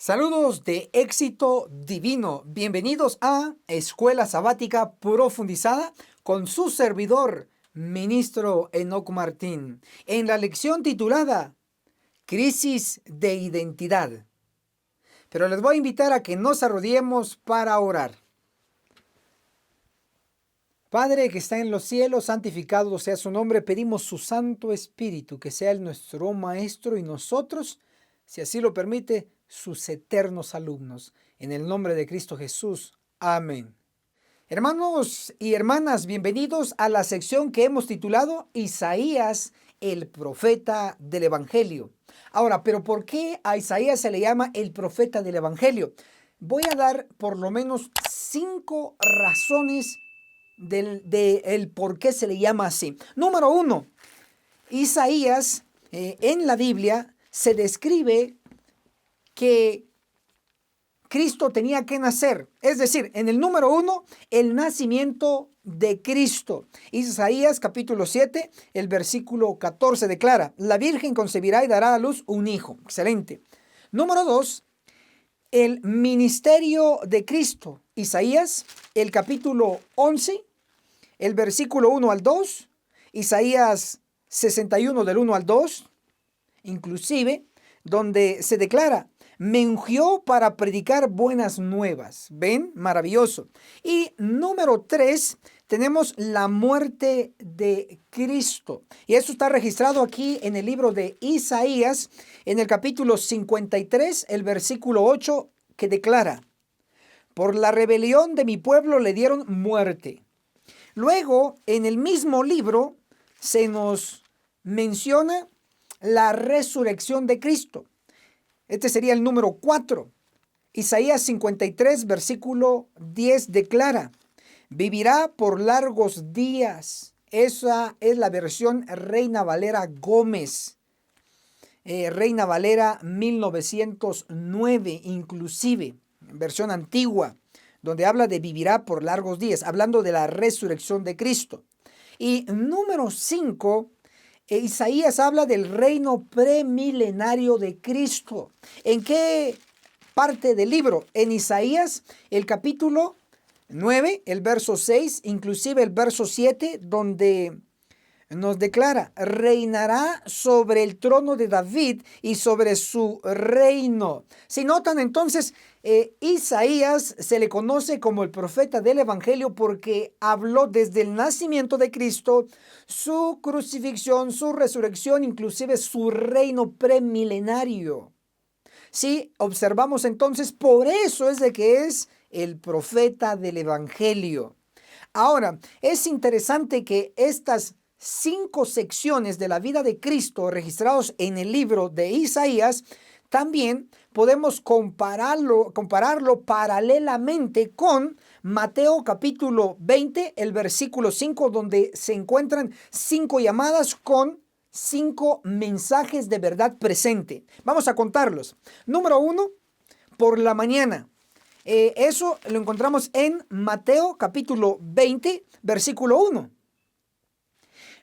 Saludos de éxito divino. Bienvenidos a Escuela Sabática Profundizada con su servidor, ministro Enoc Martín, en la lección titulada Crisis de Identidad. Pero les voy a invitar a que nos arrodillemos para orar. Padre que está en los cielos, santificado sea su nombre. Pedimos su Santo Espíritu, que sea nuestro Maestro y nosotros, si así lo permite, sus eternos alumnos. En el nombre de Cristo Jesús. Amén. Hermanos y hermanas, bienvenidos a la sección que hemos titulado Isaías, el profeta del Evangelio. Ahora, ¿pero por qué a Isaías se le llama el profeta del Evangelio? Voy a dar por lo menos 5 razones del por qué se le llama así. Número 1, Isaías en la Biblia se describe que Cristo tenía que nacer. Es decir, en el número 1, el nacimiento de Cristo. Isaías capítulo 7, el versículo 14 declara: la Virgen concebirá y dará a luz un hijo. Excelente. Número 2, el ministerio de Cristo. Isaías, el capítulo 11, el versículo 1 al 2, Isaías 61 del 1 al 2, inclusive, donde se declara: me ungió para predicar buenas nuevas. ¿Ven? Maravilloso. Y número 3, tenemos la muerte de Cristo. Y eso está registrado aquí en el libro de Isaías, en el capítulo 53, el versículo 8, que declara: por la rebelión de mi pueblo le dieron muerte. Luego, en el mismo libro, se nos menciona la resurrección de Cristo. Este sería el número 4. Isaías 53, versículo 10 declara: vivirá por largos días. Esa es la versión Reina Valera Gómez. Reina Valera 1909, inclusive, versión antigua, donde habla de vivirá por largos días, hablando de la resurrección de Cristo. Y número 5, Isaías habla del reino premilenario de Cristo. ¿En qué parte del libro? En Isaías, el capítulo 9, el verso 6, inclusive el verso 7, donde nos declara: reinará sobre el trono de David y sobre su reino. Si notan, entonces, Isaías se le conoce como el profeta del Evangelio porque habló desde el nacimiento de Cristo, su crucifixión, su resurrección, inclusive su reino premilenario. Sí, observamos entonces, por eso es de que es el profeta del Evangelio. Ahora, es interesante que estas 5 secciones de la vida de Cristo registrados en el libro de Isaías, también podemos compararlo paralelamente con Mateo capítulo 20, el versículo 5, donde se encuentran 5 llamadas con 5 mensajes de verdad presente. Vamos a contarlos. Número 1, por la mañana. Eso lo encontramos en Mateo capítulo 20, versículo 1.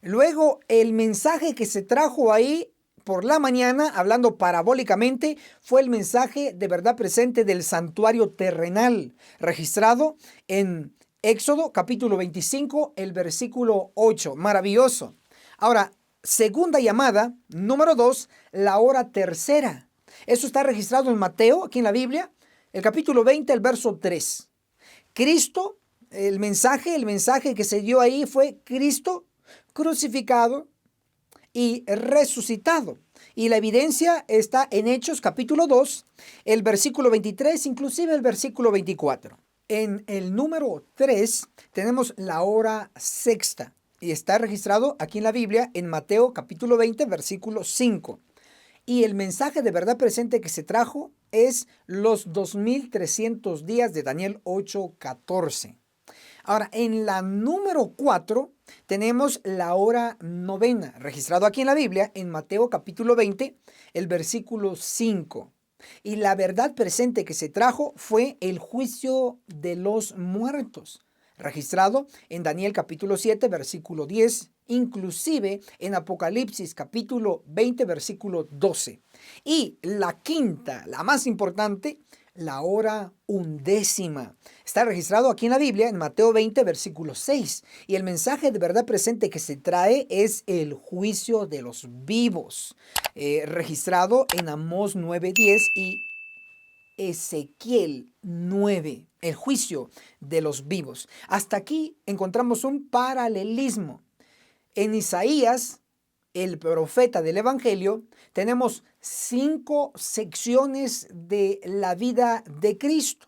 Luego, el mensaje que se trajo ahí por la mañana, hablando parabólicamente, fue el mensaje de verdad presente del santuario terrenal, registrado en Éxodo capítulo 25, el versículo 8. Maravilloso. Ahora, segunda llamada, número 2, la hora tercera. Eso está registrado en Mateo, aquí en la Biblia, el capítulo 20, el verso 3. Cristo, el mensaje que se dio ahí fue Cristo crucificado y resucitado. Y la evidencia está en Hechos capítulo 2, el versículo 23, inclusive el versículo 24. En el número 3 tenemos la hora sexta y está registrado aquí en la Biblia en Mateo capítulo 20, versículo 5. Y el mensaje de verdad presente que se trajo es los 2300 días de Daniel 8:14. Ahora, en la número 4 tenemos la hora novena, registrado aquí en la Biblia, en Mateo capítulo 20, el versículo 5. Y la verdad presente que se trajo fue el juicio de los muertos, registrado en Daniel capítulo 7, versículo 10 inclusive en Apocalipsis capítulo 20, versículo 12. Y la quinta, la más importante, la hora undécima. Está registrado aquí en la Biblia, en Mateo 20, versículo 6. Y el mensaje de verdad presente que se trae es el juicio de los vivos, registrado en Amós 9:10 y Ezequiel 9, el juicio de los vivos. Hasta aquí encontramos un paralelismo. En Isaías, el profeta del Evangelio, tenemos 5 secciones de la vida de Cristo.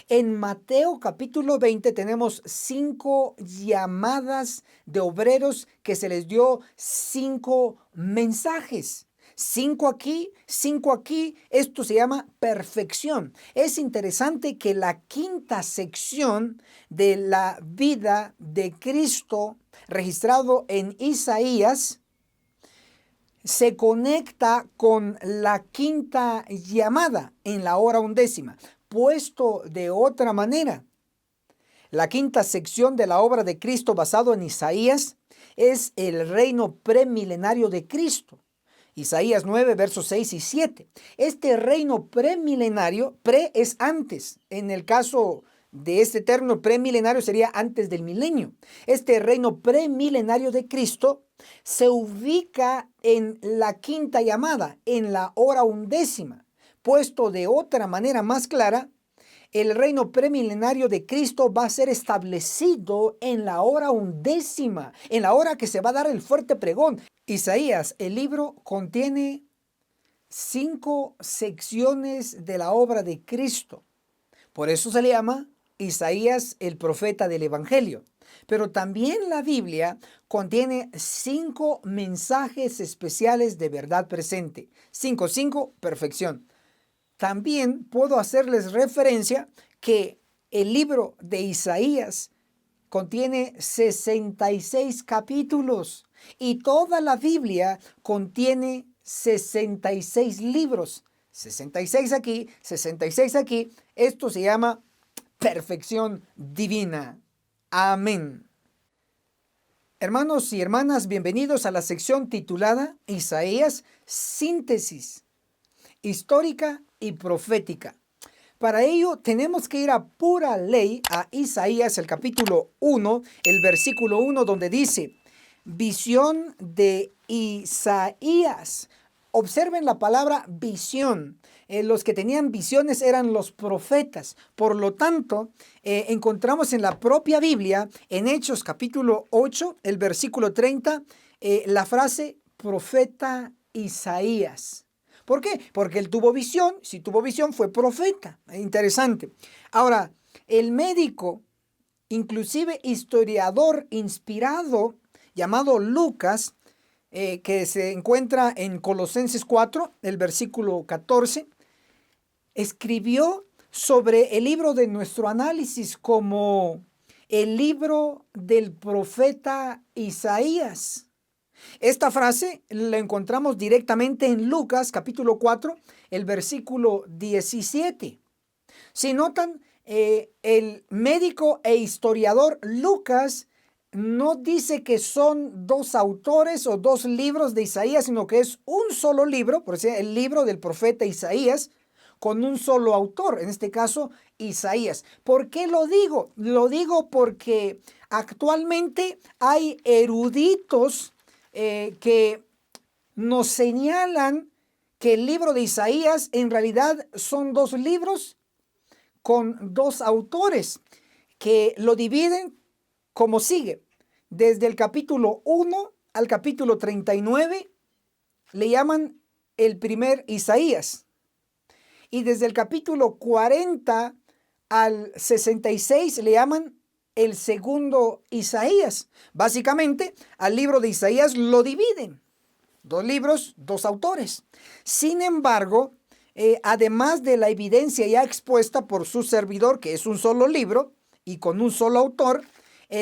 En Mateo capítulo 20 tenemos 5 llamadas de obreros que se les dio 5 mensajes. 5 aquí, 5 aquí, esto se llama perfección. Es interesante que la quinta sección de la vida de Cristo, registrado en Isaías, se conecta con la quinta llamada en la hora undécima. Puesto de otra manera, la quinta sección de la obra de Cristo basado en Isaías es el reino premilenario de Cristo. Isaías 9, versos 6 y 7. Este reino premilenario, pre es antes. En el caso de este término premilenario sería antes del milenio. Este reino premilenario de Cristo se ubica en la quinta llamada, en la hora undécima. Puesto de otra manera más clara, el reino premilenario de Cristo va a ser establecido en la hora undécima, en la hora que se va a dar el fuerte pregón. Isaías, el libro, contiene 5 secciones de la obra de Cristo. Por eso se le llama Isaías, el profeta del Evangelio. Pero también la Biblia contiene 5 mensajes especiales de verdad presente. 5, perfección. También puedo hacerles referencia que el libro de Isaías contiene 66 capítulos y toda la Biblia contiene 66 libros. 66 aquí, 66 aquí. Esto se llama perfección divina. Amén. Hermanos y hermanas, bienvenidos a la sección titulada Isaías, síntesis histórica y profética. Para ello tenemos que ir a pura ley a Isaías, el capítulo 1, el versículo 1, donde dice, visión de Isaías. Observen la palabra visión. Los que tenían visiones eran los profetas. Por lo tanto, encontramos en la propia Biblia, en Hechos capítulo 8, el versículo 30, la frase profeta Isaías. ¿Por qué? Porque él tuvo visión. Si tuvo visión, fue profeta. Interesante. Ahora, el médico, inclusive historiador inspirado, llamado Lucas, que se encuentra en Colosenses 4, el versículo 14, escribió sobre el libro de nuestro análisis como el libro del profeta Isaías. Esta frase la encontramos directamente en Lucas capítulo 4, el versículo 17. Si notan, el médico e historiador Lucas no dice que son 2 autores o 2 libros de Isaías, sino que es un solo libro, por decir, el libro del profeta Isaías, con un solo autor, en este caso Isaías. ¿Por qué lo digo? Lo digo porque actualmente hay eruditos que nos señalan que el libro de Isaías en realidad son 2 libros con 2 autores que lo dividen como sigue. Desde el capítulo 1 al capítulo 39 le llaman el primer Isaías. Y desde el capítulo 40 al 66 le llaman el segundo Isaías. Básicamente, al libro de Isaías lo dividen. 2 libros, 2 autores. Sin embargo, además de la evidencia ya expuesta por su servidor, que es un solo libro y con un solo autor,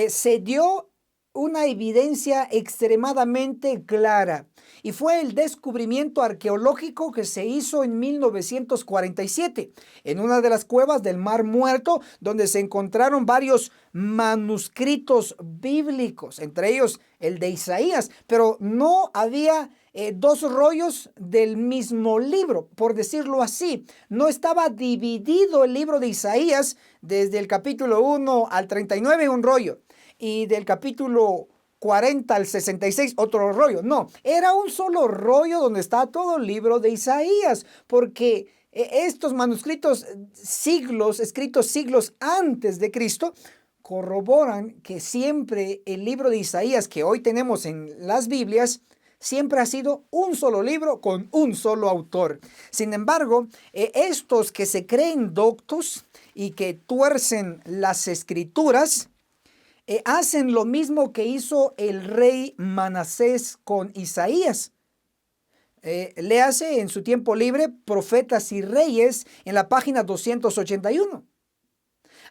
se dio una evidencia extremadamente clara. Y fue el descubrimiento arqueológico que se hizo en 1947 en una de las cuevas del Mar Muerto, donde se encontraron varios manuscritos bíblicos, entre ellos el de Isaías, pero no había dos rollos del mismo libro, por decirlo así. No estaba dividido el libro de Isaías desde el capítulo 1 al 39 un rollo, y del capítulo 40 al 66 otro rollo. No, era un solo rollo donde está todo el libro de Isaías, porque estos manuscritos escritos siglos antes de Cristo, corroboran que siempre el libro de Isaías que hoy tenemos en las Biblias siempre ha sido un solo libro con un solo autor. Sin embargo, estos que se creen doctos y que tuercen las escrituras, hacen lo mismo que hizo el rey Manasés con Isaías. Léase en su tiempo libre Profetas y Reyes en la página 281.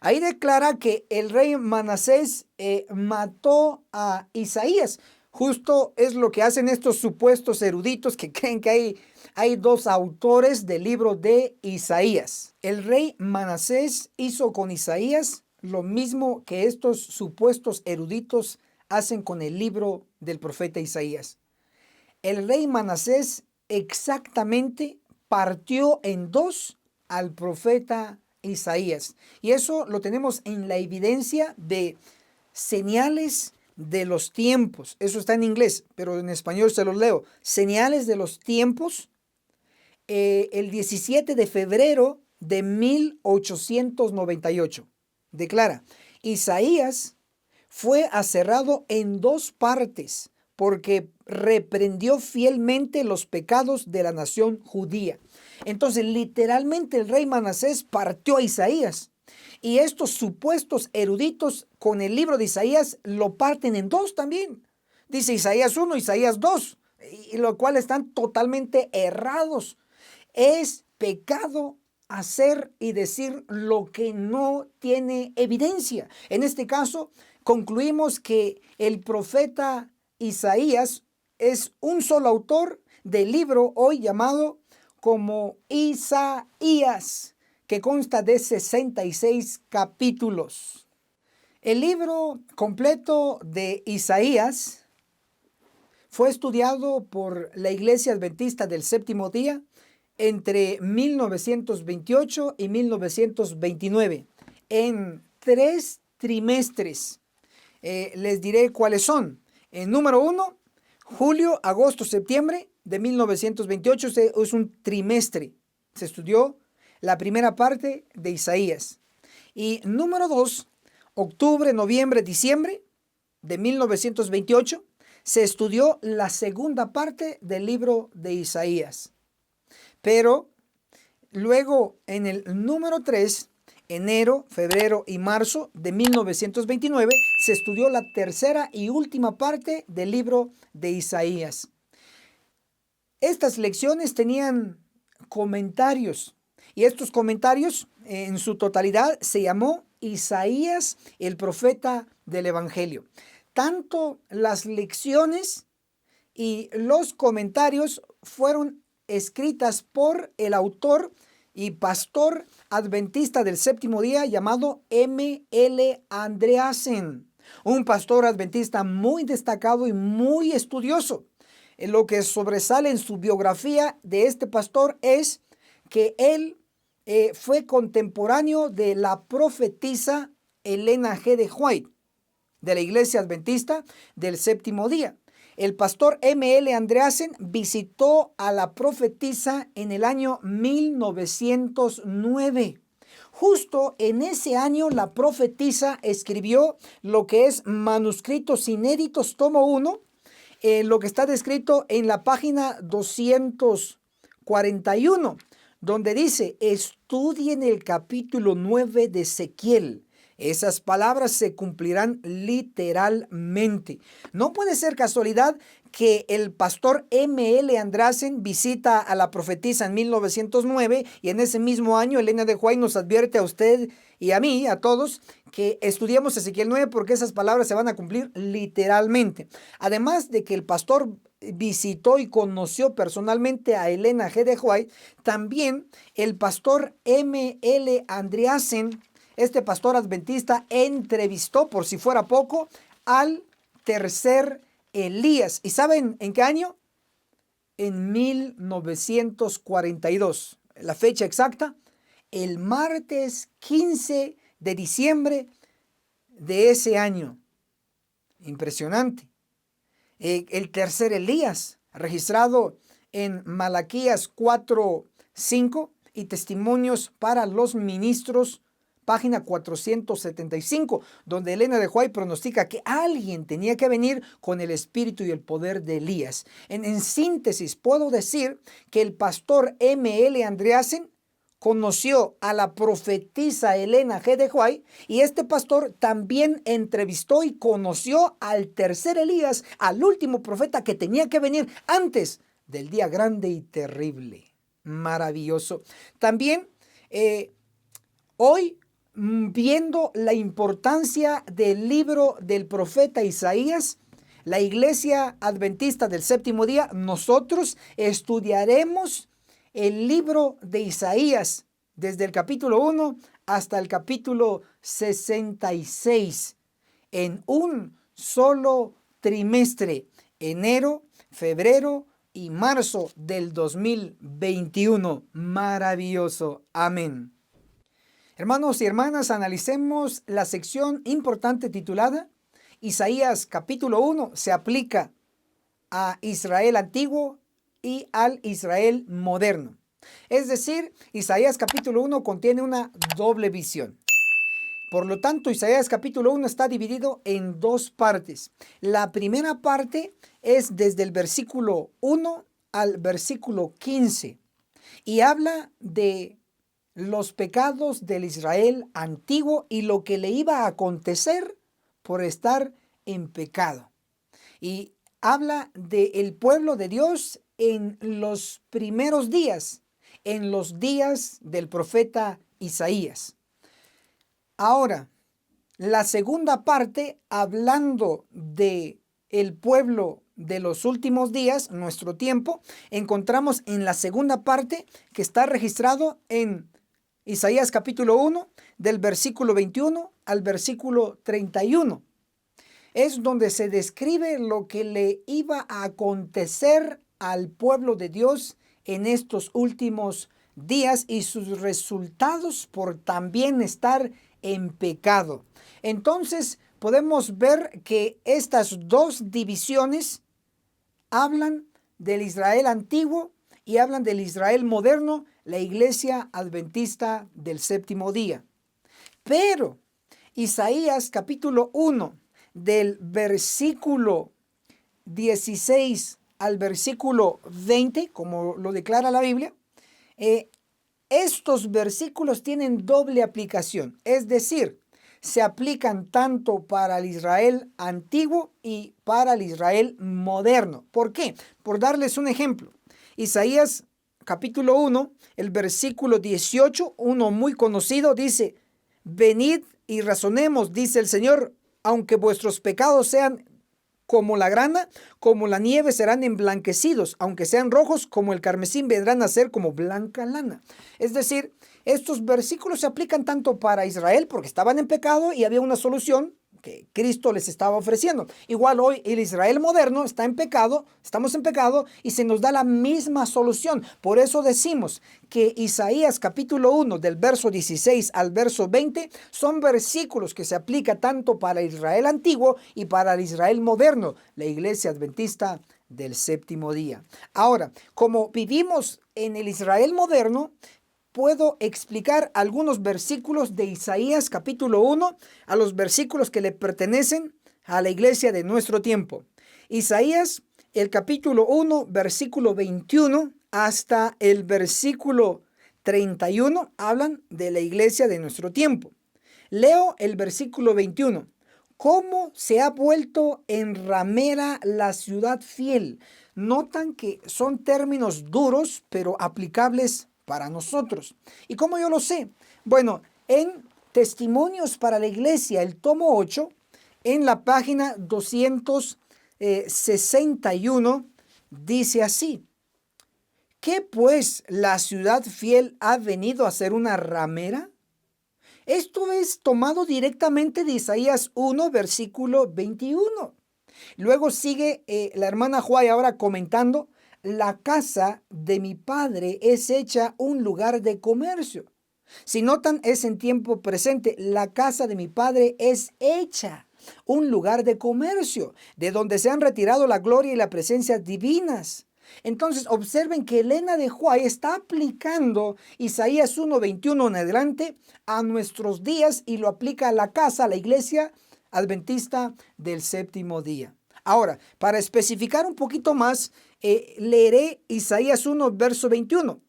Ahí declara que el rey Manasés mató a Isaías. Justo es lo que hacen estos supuestos eruditos que creen que hay dos autores del libro de Isaías. El rey Manasés hizo con Isaías lo mismo que estos supuestos eruditos hacen con el libro del profeta Isaías. El rey Manasés exactamente partió en dos al profeta Isaías. Y eso lo tenemos en la evidencia de señales de los tiempos. Eso está en inglés, pero en español se los leo. Señales de los tiempos. El 17 de febrero de 1898. Declara, Isaías fue aserrado en dos partes porque reprendió fielmente los pecados de la nación judía. Entonces, literalmente el rey Manasés partió a Isaías. Y estos supuestos eruditos con el libro de Isaías lo parten en dos también. Dice Isaías 1, Isaías 2, y lo cual están totalmente errados. Es pecado hacer y decir lo que no tiene evidencia. En este caso, concluimos que el profeta Isaías es un solo autor del libro hoy llamado como Isaías, que consta de 66 capítulos. El libro completo de Isaías fue estudiado por la Iglesia Adventista del Séptimo Día entre 1928 y 1929 en 3 trimestres. Les diré cuáles son. Número 1, julio, agosto, septiembre de 1928 es un trimestre. Se estudió la primera parte de Isaías. Y número 2, octubre, noviembre, diciembre de 1928 se estudió la segunda parte del libro de Isaías. Pero luego en el número 3, enero, febrero y marzo de 1929, se estudió la tercera y última parte del libro de Isaías. Estas lecciones tenían comentarios y estos comentarios en su totalidad se llamó Isaías, el profeta del Evangelio. Tanto las lecciones y los comentarios fueron escritas por el autor y pastor adventista del Séptimo Día llamado M.L. Andreasen, un pastor adventista muy destacado y muy estudioso. Lo que sobresale en su biografía de este pastor es que él fue contemporáneo de la profetisa Elena G. de White, de la Iglesia Adventista del Séptimo Día. El pastor M.L. Andreasen visitó a la profetisa en el año 1909. Justo en ese año la profetisa escribió lo que es Manuscritos Inéditos, tomo 1, lo que está descrito en la página 241, donde dice, estudien el capítulo 9 de Ezequiel. Esas palabras se cumplirán literalmente. No puede ser casualidad que el pastor M.L. Andreasen visita a la profetisa en 1909 y en ese mismo año Elena de White nos advierte a usted y a mí, a todos, que estudiemos Ezequiel 9 porque esas palabras se van a cumplir literalmente. Además de que el pastor visitó y conoció personalmente a Elena G. de White, también el pastor M.L. Andreasen este pastor adventista entrevistó, por si fuera poco, al tercer Elías. ¿Y saben en qué año? En 1942. La fecha exacta, el martes 15 de diciembre de ese año. Impresionante. El tercer Elías, registrado en Malaquías 4:5 y Testimonios para los Ministros, página 475, donde Elena de White pronostica que alguien tenía que venir con el espíritu y el poder de Elías. En síntesis, puedo decir que el pastor M.L. Andreasen conoció a la profetisa Elena G. de White, y este pastor también entrevistó y conoció al tercer Elías, al último profeta que tenía que venir antes del día grande y terrible. Maravilloso. También hoy, viendo la importancia del libro del profeta Isaías, la Iglesia Adventista del Séptimo Día, nosotros estudiaremos el libro de Isaías desde el capítulo 1 hasta el capítulo 66 en un solo trimestre, enero, febrero y marzo del 2021. Maravilloso. Amén. Hermanos y hermanas, analicemos la sección importante titulada Isaías capítulo 1 se aplica a Israel antiguo y al Israel moderno. Es decir, Isaías capítulo 1 contiene una doble visión. Por lo tanto, Isaías capítulo 1 está dividido en dos partes. La primera parte es desde el versículo 1 al versículo 15 y habla de los pecados del Israel antiguo y lo que le iba a acontecer por estar en pecado. Y habla del pueblo de Dios en los primeros días, en los días del profeta Isaías. Ahora, la segunda parte, hablando de el pueblo de los últimos días, nuestro tiempo, encontramos en la segunda parte que está registrado en Isaías capítulo 1, del versículo 21 al versículo 31. Es donde se describe lo que le iba a acontecer al pueblo de Dios en estos últimos días y sus resultados por también estar en pecado. Entonces podemos ver que estas dos divisiones hablan del Israel antiguo y hablan del Israel moderno, la Iglesia Adventista del Séptimo Día. Pero Isaías capítulo 1, del versículo 16 al versículo 20, como lo declara la Biblia, estos versículos tienen doble aplicación, es decir, se aplican tanto para el Israel antiguo y para el Israel moderno. ¿Por qué? Por darles un ejemplo. Isaías capítulo 1, el versículo 18, uno muy conocido, dice: venid y razonemos, dice el Señor, aunque vuestros pecados sean como la grana, como la nieve serán emblanquecidos, aunque sean rojos como el carmesí, vendrán a ser como blanca lana. Es decir, estos versículos se aplican tanto para Israel porque estaban en pecado y había una solución que Cristo les estaba ofreciendo. Igual hoy el Israel moderno está en pecado, estamos en pecado y se nos da la misma solución. Por eso decimos que Isaías capítulo 1 del verso 16 al verso 20 son versículos que se aplican tanto para Israel antiguo y para el Israel moderno, la Iglesia Adventista del Séptimo Día. Ahora, como vivimos en el Israel moderno, puedo explicar algunos versículos de Isaías capítulo 1 a los versículos que le pertenecen a la iglesia de nuestro tiempo. Isaías, el capítulo 1, versículo 21 hasta el versículo 31 hablan de la iglesia de nuestro tiempo. Leo el versículo 21. ¿Cómo se ha vuelto en ramera la ciudad fiel? Notan que son términos duros, pero aplicables para nosotros. ¿Y cómo yo lo sé? Bueno, en Testimonios para la Iglesia, el tomo 8, en la página 261, dice así: ¿qué pues la ciudad fiel ha venido a ser una ramera? Esto es tomado directamente de Isaías 1, versículo 21. Luego sigue la hermana Juay ahora comentando, la casa de mi padre es hecha un lugar de comercio. Si notan, es en tiempo presente. La casa de mi padre es hecha un lugar de comercio, de donde se han retirado la gloria y la presencia divinas. Entonces, observen que Elena de Huay está aplicando Isaías 1:21 en adelante a nuestros días y lo aplica a la casa, a la iglesia adventista del séptimo día. Ahora, para especificar un poquito más, leeré Isaías 1, verso 21.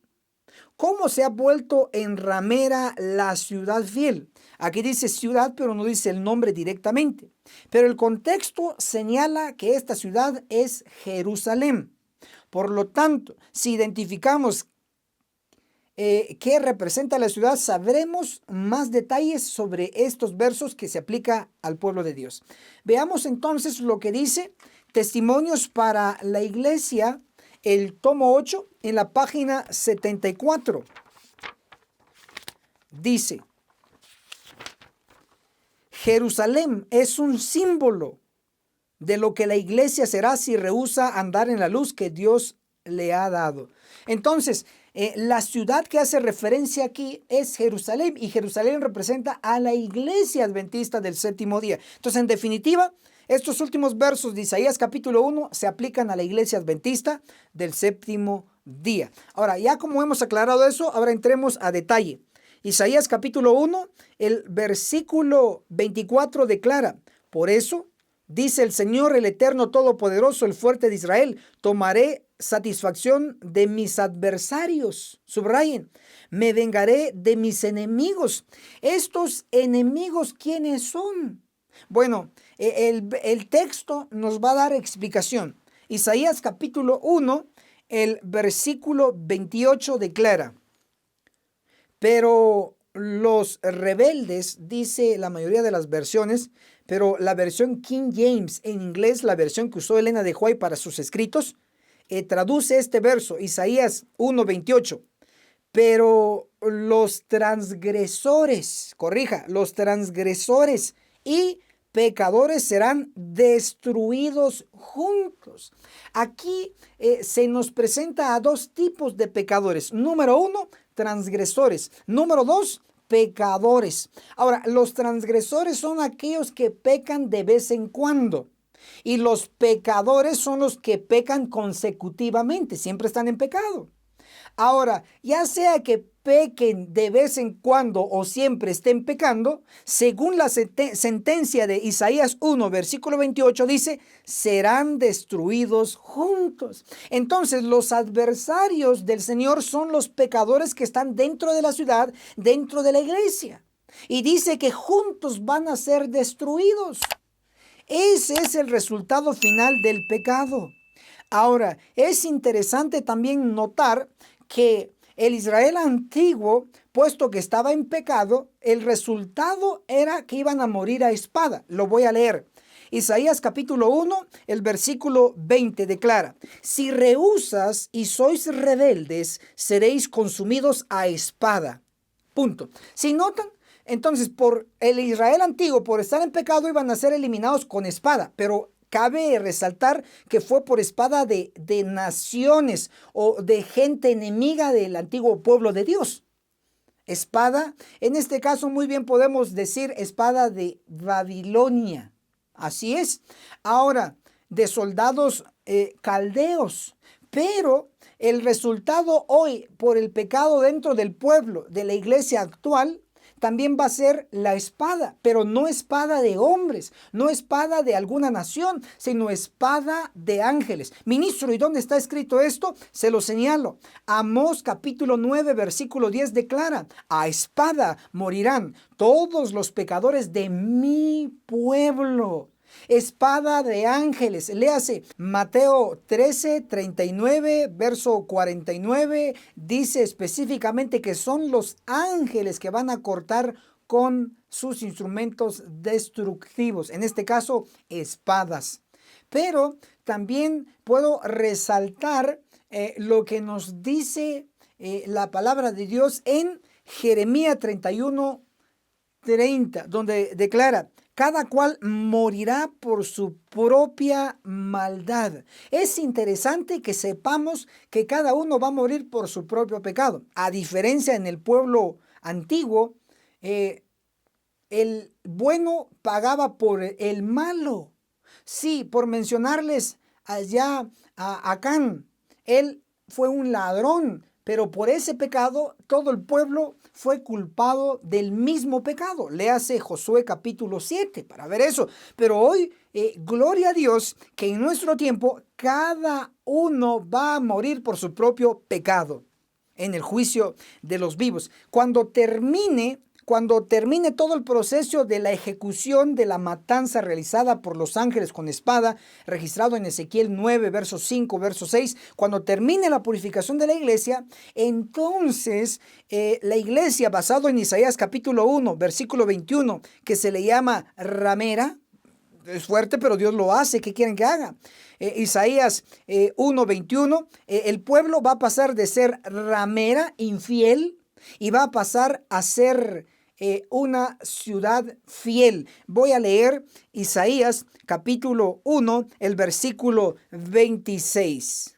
¿Cómo se ha vuelto en ramera la ciudad fiel? Aquí dice ciudad, pero no dice el nombre directamente. Pero el contexto señala que esta ciudad es Jerusalén. Por lo tanto, si identificamos qué representa la ciudad, sabremos más detalles sobre estos versos que se aplica al pueblo de Dios. Veamos entonces lo que dice Testimonios para la Iglesia, el tomo 8, en la página 74. Dice, Jerusalén es un símbolo de lo que la iglesia será si rehúsa andar en la luz que Dios le ha dado. Entonces, la ciudad que hace referencia aquí es Jerusalén, y Jerusalén representa a la iglesia adventista del séptimo día. Entonces, en definitiva, estos últimos versos de Isaías capítulo 1 se aplican a la iglesia adventista del séptimo día. Ahora, ya como hemos aclarado eso, ahora entremos a detalle. Isaías capítulo 1, el versículo 24 declara, por eso, dice el Señor, el Eterno Todopoderoso, el fuerte de Israel, tomaré satisfacción de mis adversarios. Subrayen, me vengaré de mis enemigos. ¿Estos enemigos quiénes son? Bueno, el texto nos va a dar explicación. Isaías capítulo 1, el versículo 28 declara, pero los rebeldes, dice la mayoría de las versiones, pero la versión King James en inglés, la versión que usó Elena de Huay para sus escritos, traduce este verso, Isaías 1:28. Pero los transgresores, corrija, los transgresores y pecadores serán destruidos juntos. Aquí se nos presenta a dos tipos de pecadores. Número 1, transgresores. Número 2, pecadores. Ahora, los transgresores son aquellos que pecan de vez en cuando. Y los pecadores son los que pecan consecutivamente, siempre están en pecado. Ahora, ya sea que pequen de vez en cuando o siempre estén pecando, según la sentencia de Isaías 1, versículo 28, dice, serán destruidos juntos. Entonces, los adversarios del Señor son los pecadores que están dentro de la ciudad, dentro de la iglesia. Y dice que juntos van a ser destruidos. Ese es el resultado final del pecado. Ahora, es interesante también notar que el Israel antiguo, puesto que estaba en pecado, el resultado era que iban a morir a espada. Lo voy a leer. Isaías capítulo 1, el versículo 20 declara, si rehusas y sois rebeldes, seréis consumidos a espada. Punto. Si notan, entonces por el Israel antiguo, por estar en pecado, iban a ser eliminados con espada, pero cabe resaltar que fue por espada de naciones o de gente enemiga del antiguo pueblo de Dios. Espada, en este caso muy bien podemos decir espada de Babilonia. Así es. Ahora, de soldados caldeos. Pero el resultado hoy por el pecado dentro del pueblo, de la iglesia actual, también va a ser la espada, pero no espada de hombres, no espada de alguna nación, sino espada de ángeles. Ministro, ¿y dónde está escrito esto? Se lo señalo. Amós capítulo 9, versículo 10 declara, a espada morirán todos los pecadores de mi pueblo. Espada de ángeles, léase Mateo 13, 39, verso 49, dice específicamente que son los ángeles que van a cortar con sus instrumentos destructivos, en este caso espadas. Pero también puedo resaltar lo que nos dice la palabra de Dios en Jeremías 31, 30, donde declara, cada cual morirá por su propia maldad. Es interesante que sepamos que cada uno va a morir por su propio pecado. A diferencia en el pueblo antiguo, el bueno pagaba por el malo. Sí, por mencionarles allá a Acán, él fue un ladrón, pero por ese pecado todo el pueblo fue culpado del mismo pecado. Léase Josué capítulo 7 para ver eso. Pero hoy, gloria a Dios, que en nuestro tiempo cada uno va a morir por su propio pecado en el juicio de los vivos. Cuando termine todo el proceso de la ejecución de la matanza realizada por los ángeles con espada, registrado en Ezequiel 9, verso 5, verso 6, cuando termine la purificación de la iglesia, entonces la iglesia, basado en Isaías capítulo 1, versículo 21, que se le llama ramera, es fuerte, pero Dios lo hace. ¿Qué quieren que haga? Isaías 1:21, el pueblo va a pasar de ser ramera, infiel, y va a pasar a ser una ciudad fiel. Voy a leer Isaías capítulo 1, el versículo 26.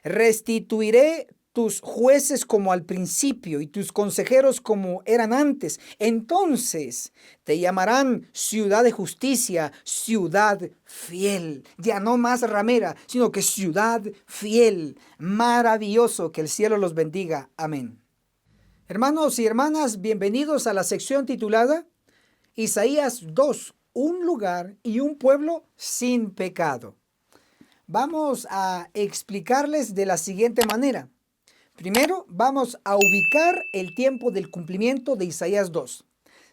Restituiré tus jueces como al principio y tus consejeros como eran antes. Entonces te llamarán ciudad de justicia, ciudad fiel. Ya no más ramera, sino que ciudad fiel. Maravilloso, que el cielo los bendiga. Amén. Hermanos y hermanas, bienvenidos a la sección titulada Isaías 2, un lugar y un pueblo sin pecado. Vamos a explicarles de la siguiente manera. Primero, vamos a ubicar el tiempo del cumplimiento de Isaías 2.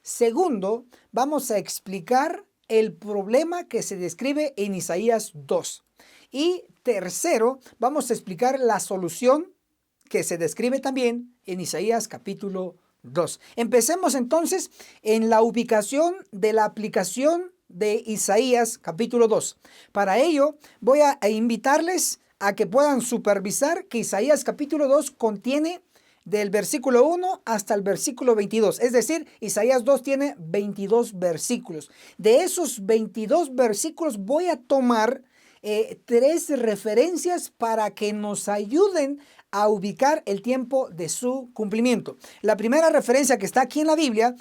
Segundo, vamos a explicar el problema que se describe en Isaías 2. Y tercero, vamos a explicar la solución que se describe también en Isaías capítulo 2. Empecemos entonces en la ubicación de la aplicación de Isaías capítulo 2. Para ello, voy a invitarles a que puedan supervisar que Isaías capítulo 2 contiene del versículo 1 hasta el versículo 22. Es decir, Isaías 2 tiene 22 versículos. De esos 22 versículos voy a tomar 3 referencias para que nos ayuden a ubicar el tiempo de su cumplimiento. La primera referencia que está aquí en la Biblia,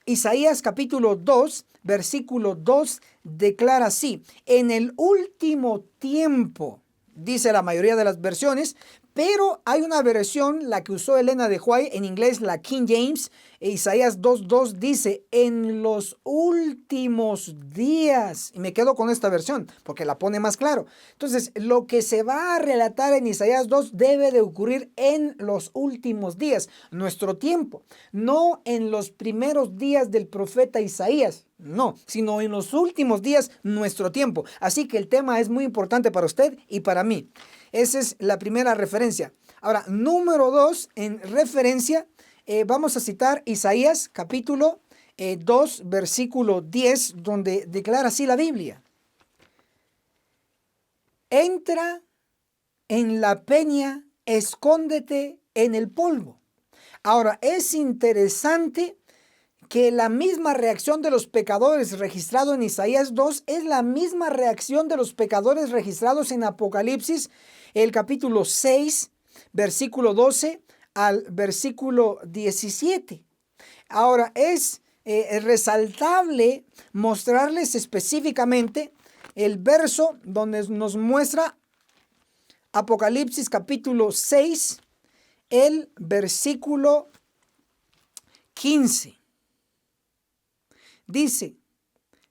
Isaías capítulo 2, versículo 2, declara así: en el último tiempo, dice la mayoría de las versiones, pero hay una versión, la que usó Elena de White, en inglés la King James, Isaías 2:2 dice, en los últimos días. Y me quedo con esta versión, porque la pone más claro. Entonces, lo que se va a relatar en Isaías 2 debe de ocurrir en los últimos días, nuestro tiempo. No en los primeros días del profeta Isaías, no, sino en los últimos días, nuestro tiempo. Así que el tema es muy importante para usted y para mí. Esa es la primera referencia. Ahora, número 2, en referencia, vamos a citar Isaías capítulo 2, versículo 10, donde declara así la Biblia: entra en la peña, escóndete en el polvo. Ahora, es interesante que la misma reacción de los pecadores registrado en Isaías 2 es la misma reacción de los pecadores registrados en Apocalipsis, el capítulo 6, versículo 12 al versículo 17. Ahora, es resaltable mostrarles específicamente el verso donde nos muestra Apocalipsis capítulo 6, el versículo 15. Dice,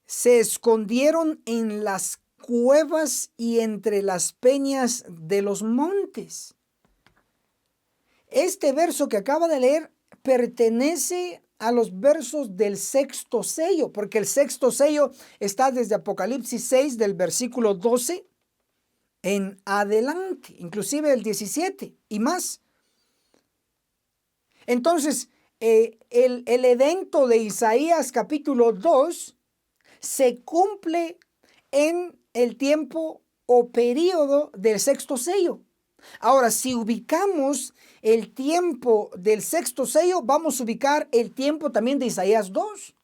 se escondieron en las cuevas y entre las peñas de los montes. Este verso que acaba de leer pertenece a los versos del sexto sello, porque el sexto sello está desde Apocalipsis 6 del versículo 12 en adelante, inclusive el 17 y más. Entonces, el evento de Isaías capítulo 2 se cumple en el tiempo o período del sexto sello. Ahora, si ubicamos el tiempo del sexto sello, vamos a ubicar el tiempo también de Isaías 2.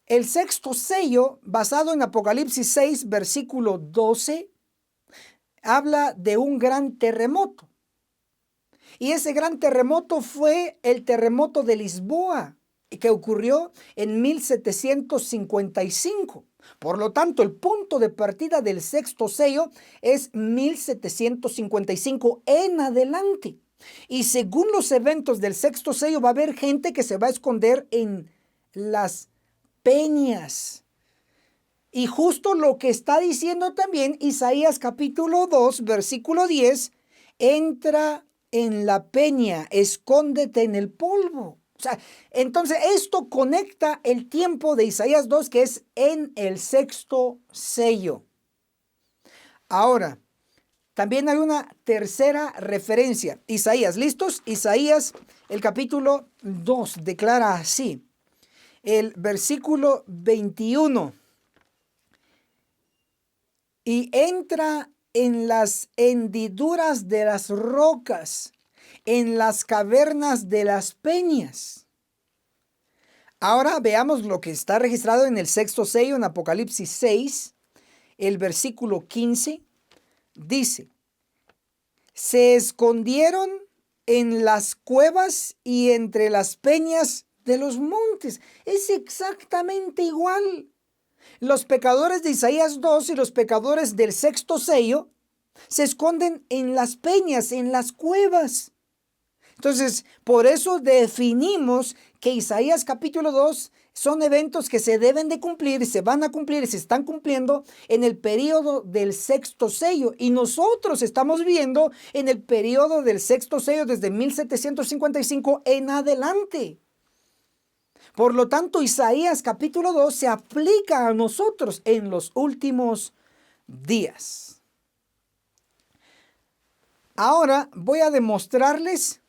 El sexto sello, basado en Apocalipsis 6, versículo 12, habla de un gran terremoto. Y ese gran terremoto fue el terremoto de Lisboa, que ocurrió en 1755. Por lo tanto, el punto de partida del sexto sello es 1755 en adelante. Y según los eventos del sexto sello, va a haber gente que se va a esconder en las peñas. Y justo lo que está diciendo también Isaías capítulo 2, versículo 10, entra en la peña, escóndete en el polvo. O sea, entonces esto conecta el tiempo de Isaías 2, que es en el sexto sello. Ahora, también hay una tercera referencia. Isaías, ¿listos? Isaías, el capítulo 2, declara así. El versículo 21. Y entra en las hendiduras de las rocas, en las cavernas de las peñas. Ahora veamos lo que está registrado en el sexto sello en Apocalipsis 6, el versículo 15, dice, se escondieron en las cuevas y entre las peñas de los montes. Es exactamente igual. Los pecadores de Isaías 2 y los pecadores del sexto sello se esconden en las peñas, en las cuevas. Entonces, por eso definimos que Isaías capítulo 2 son eventos que se deben de cumplir, se van a cumplir, se están cumpliendo en el periodo del sexto sello. Y nosotros estamos viendo en el periodo del sexto sello desde 1755 en adelante. Por lo tanto, Isaías capítulo 2 se aplica a nosotros en los últimos días. Ahora voy a demostrarles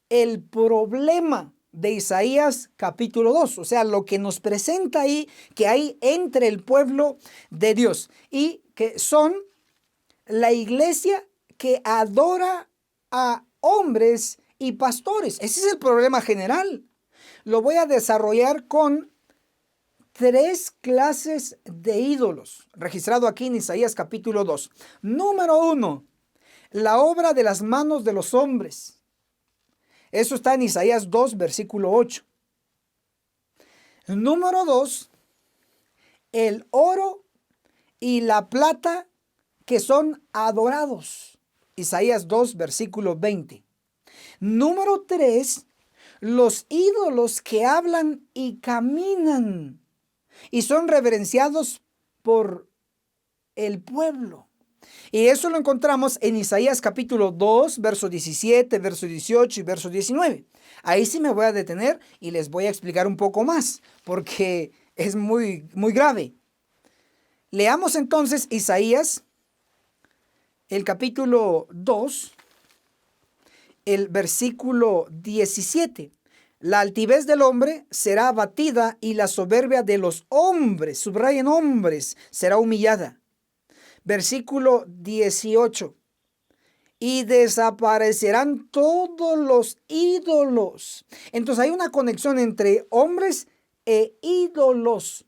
el problema de Isaías capítulo 2, o sea, lo que nos presenta ahí que hay entre el pueblo de Dios y que son la iglesia que adora a hombres y pastores. Ese es el problema general. Lo voy a desarrollar con 3 clases de ídolos, registrado aquí en Isaías capítulo 2. Número 1, la obra de las manos de los hombres. Eso está en Isaías 2, versículo 8. Número 2, el oro y la plata que son adorados. Isaías 2, versículo 20. Número 3, los ídolos que hablan y caminan y son reverenciados por el pueblo. Y eso lo encontramos en Isaías capítulo 2, verso 17, verso 18 y verso 19. Ahí sí me voy a detener y les voy a explicar un poco más, porque es muy grave. Leamos entonces Isaías, el capítulo 2, el versículo 17. La altivez del hombre será abatida y la soberbia de los hombres, subrayen hombres, será humillada. Versículo 18. Y desaparecerán todos los ídolos. Entonces hay una conexión entre hombres e ídolos.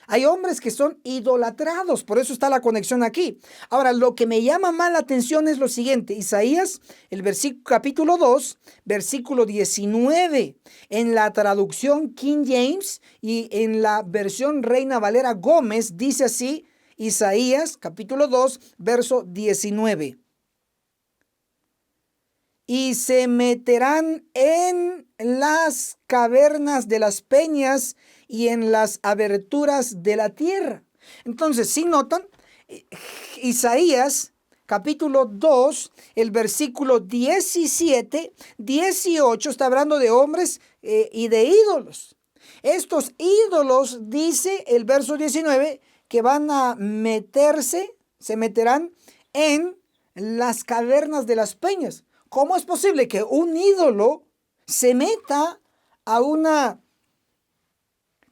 Hay hombres que son idolatrados, por eso está la conexión aquí. Ahora, lo que me llama más la atención es lo siguiente. Isaías, el capítulo 2, versículo 19, en la traducción King James y en la versión Reina Valera Gómez, dice así, Isaías, capítulo 2, verso 19. Y se meterán en las cavernas de las peñas y en las aberturas de la tierra. Entonces, si notan, Isaías capítulo 2, el versículo 17, 18, está hablando de hombres y de ídolos. Estos ídolos, dice el verso 19, que van a se meterán en las cavernas de las peñas. ¿Cómo es posible que un ídolo se meta a una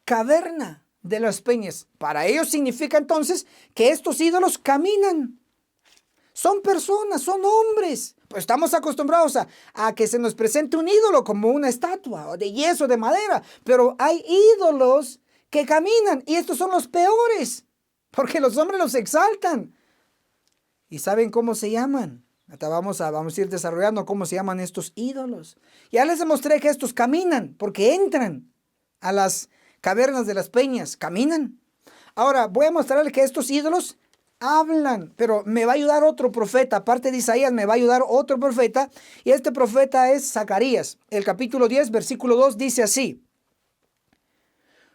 caverna de las peñas? Para ellos significa entonces que estos ídolos caminan. Son personas, son hombres. Pues estamos acostumbrados a que se nos presente un ídolo como una estatua o de yeso, de madera. Pero hay ídolos que caminan y estos son los peores, porque los hombres los exaltan. ¿Y saben cómo se llaman? Hasta vamos a ir desarrollando cómo se llaman estos ídolos. Ya les demostré que estos caminan porque entran a las cavernas de las peñas. Caminan. Ahora voy a mostrarles que estos ídolos hablan, pero me va a ayudar otro profeta. Aparte de Isaías, me va a ayudar otro profeta. Y este profeta es Zacarías. El capítulo 10, versículo 2 dice así.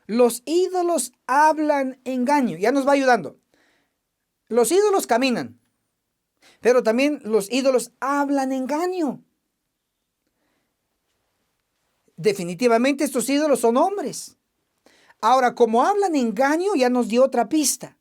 Los ídolos hablan engaño. Ya nos va ayudando. Los ídolos caminan, pero también los ídolos hablan engaño. Definitivamente estos ídolos son hombres. Ahora, como hablan engaño, ya nos dio otra pista.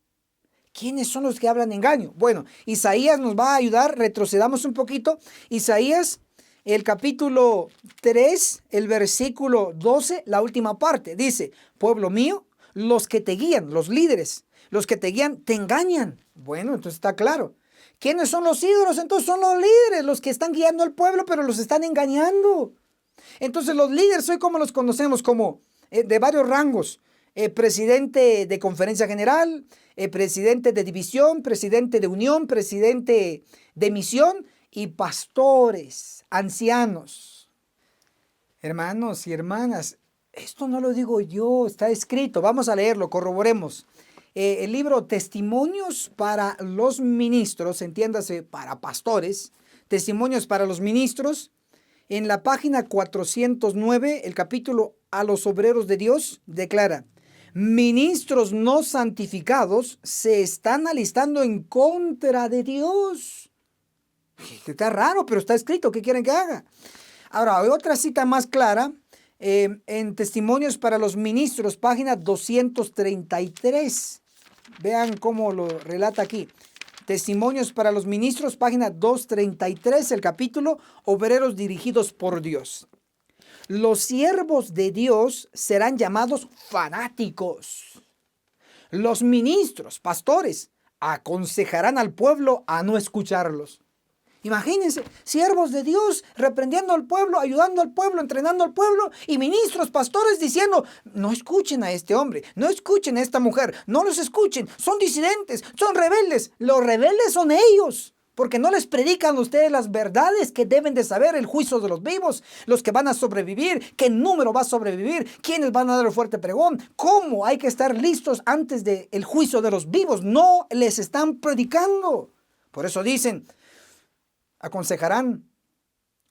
¿Quiénes son los que hablan engaño? Bueno, Isaías nos va a ayudar. Retrocedamos un poquito. Isaías, el capítulo 3, el versículo 12, la última parte. Dice, pueblo mío, los que te guían, los líderes, los que te guían, te engañan. Bueno, entonces está claro. ¿Quiénes son los ídolos? Entonces son los líderes, los que están guiando al pueblo, pero los están engañando. Entonces los líderes hoy, como los conocemos, como de varios rangos. Presidente de conferencia general, presidente de división, presidente de unión, presidente de misión y pastores, ancianos. Hermanos y hermanas, esto no lo digo yo, está escrito. Vamos a leerlo, corroboremos. El libro Testimonios para los Ministros, entiéndase, para pastores, Testimonios para los Ministros, en la página 409, el capítulo a los obreros de Dios, declara, ministros no santificados se están alistando en contra de Dios. Está raro, pero está escrito. ¿Qué quieren que haga? Ahora, hay otra cita más clara en Testimonios para los Ministros, página 233. Vean cómo lo relata aquí. Testimonios para los Ministros, página 233, el capítulo Obreros dirigidos por Dios. Los siervos de Dios serán llamados fanáticos. Los ministros, pastores, aconsejarán al pueblo a no escucharlos. Imagínense, siervos de Dios reprendiendo al pueblo, ayudando al pueblo, entrenando al pueblo, y ministros, pastores diciendo, no escuchen a este hombre, no escuchen a esta mujer, no los escuchen, son disidentes, son rebeldes. Los rebeldes son ellos, porque no les predican a ustedes las verdades que deben de saber, el juicio de los vivos, los que van a sobrevivir, qué número va a sobrevivir, quiénes van a dar el fuerte pregón, cómo hay que estar listos antes del juicio de los vivos. No les están predicando. Por eso dicen, aconsejarán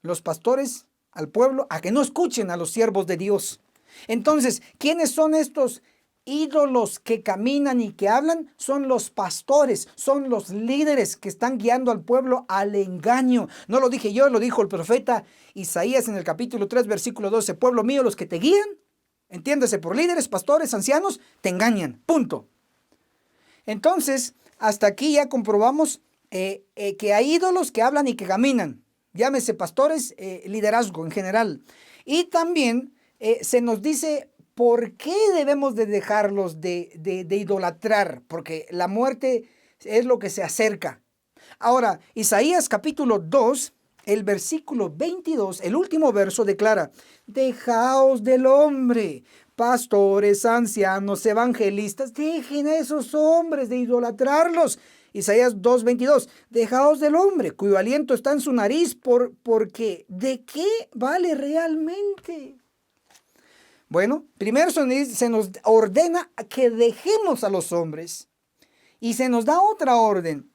los pastores al pueblo a que no escuchen a los siervos de Dios. Entonces, ¿quiénes son estos ídolos que caminan y que hablan? Son los pastores, son los líderes que están guiando al pueblo al engaño. No lo dije yo, lo dijo el profeta Isaías en el capítulo 3, versículo 12. Pueblo mío, los que te guían, entiéndase por líderes, pastores, ancianos, te engañan. Punto. Entonces, hasta aquí ya comprobamos que hay ídolos que hablan y que caminan. Llámese pastores, liderazgo en general. Y también se nos dice por qué debemos de dejarlos de idolatrar, porque la muerte es lo que se acerca. Ahora, Isaías capítulo 2, el versículo 22, el último verso declara, dejaos del hombre, pastores, ancianos, evangelistas, dejen a esos hombres de idolatrarlos. Isaías 2:22, dejaos del hombre, cuyo aliento está en su nariz, porque ¿de qué vale realmente? Bueno, primero se nos ordena que dejemos a los hombres y se nos da otra orden.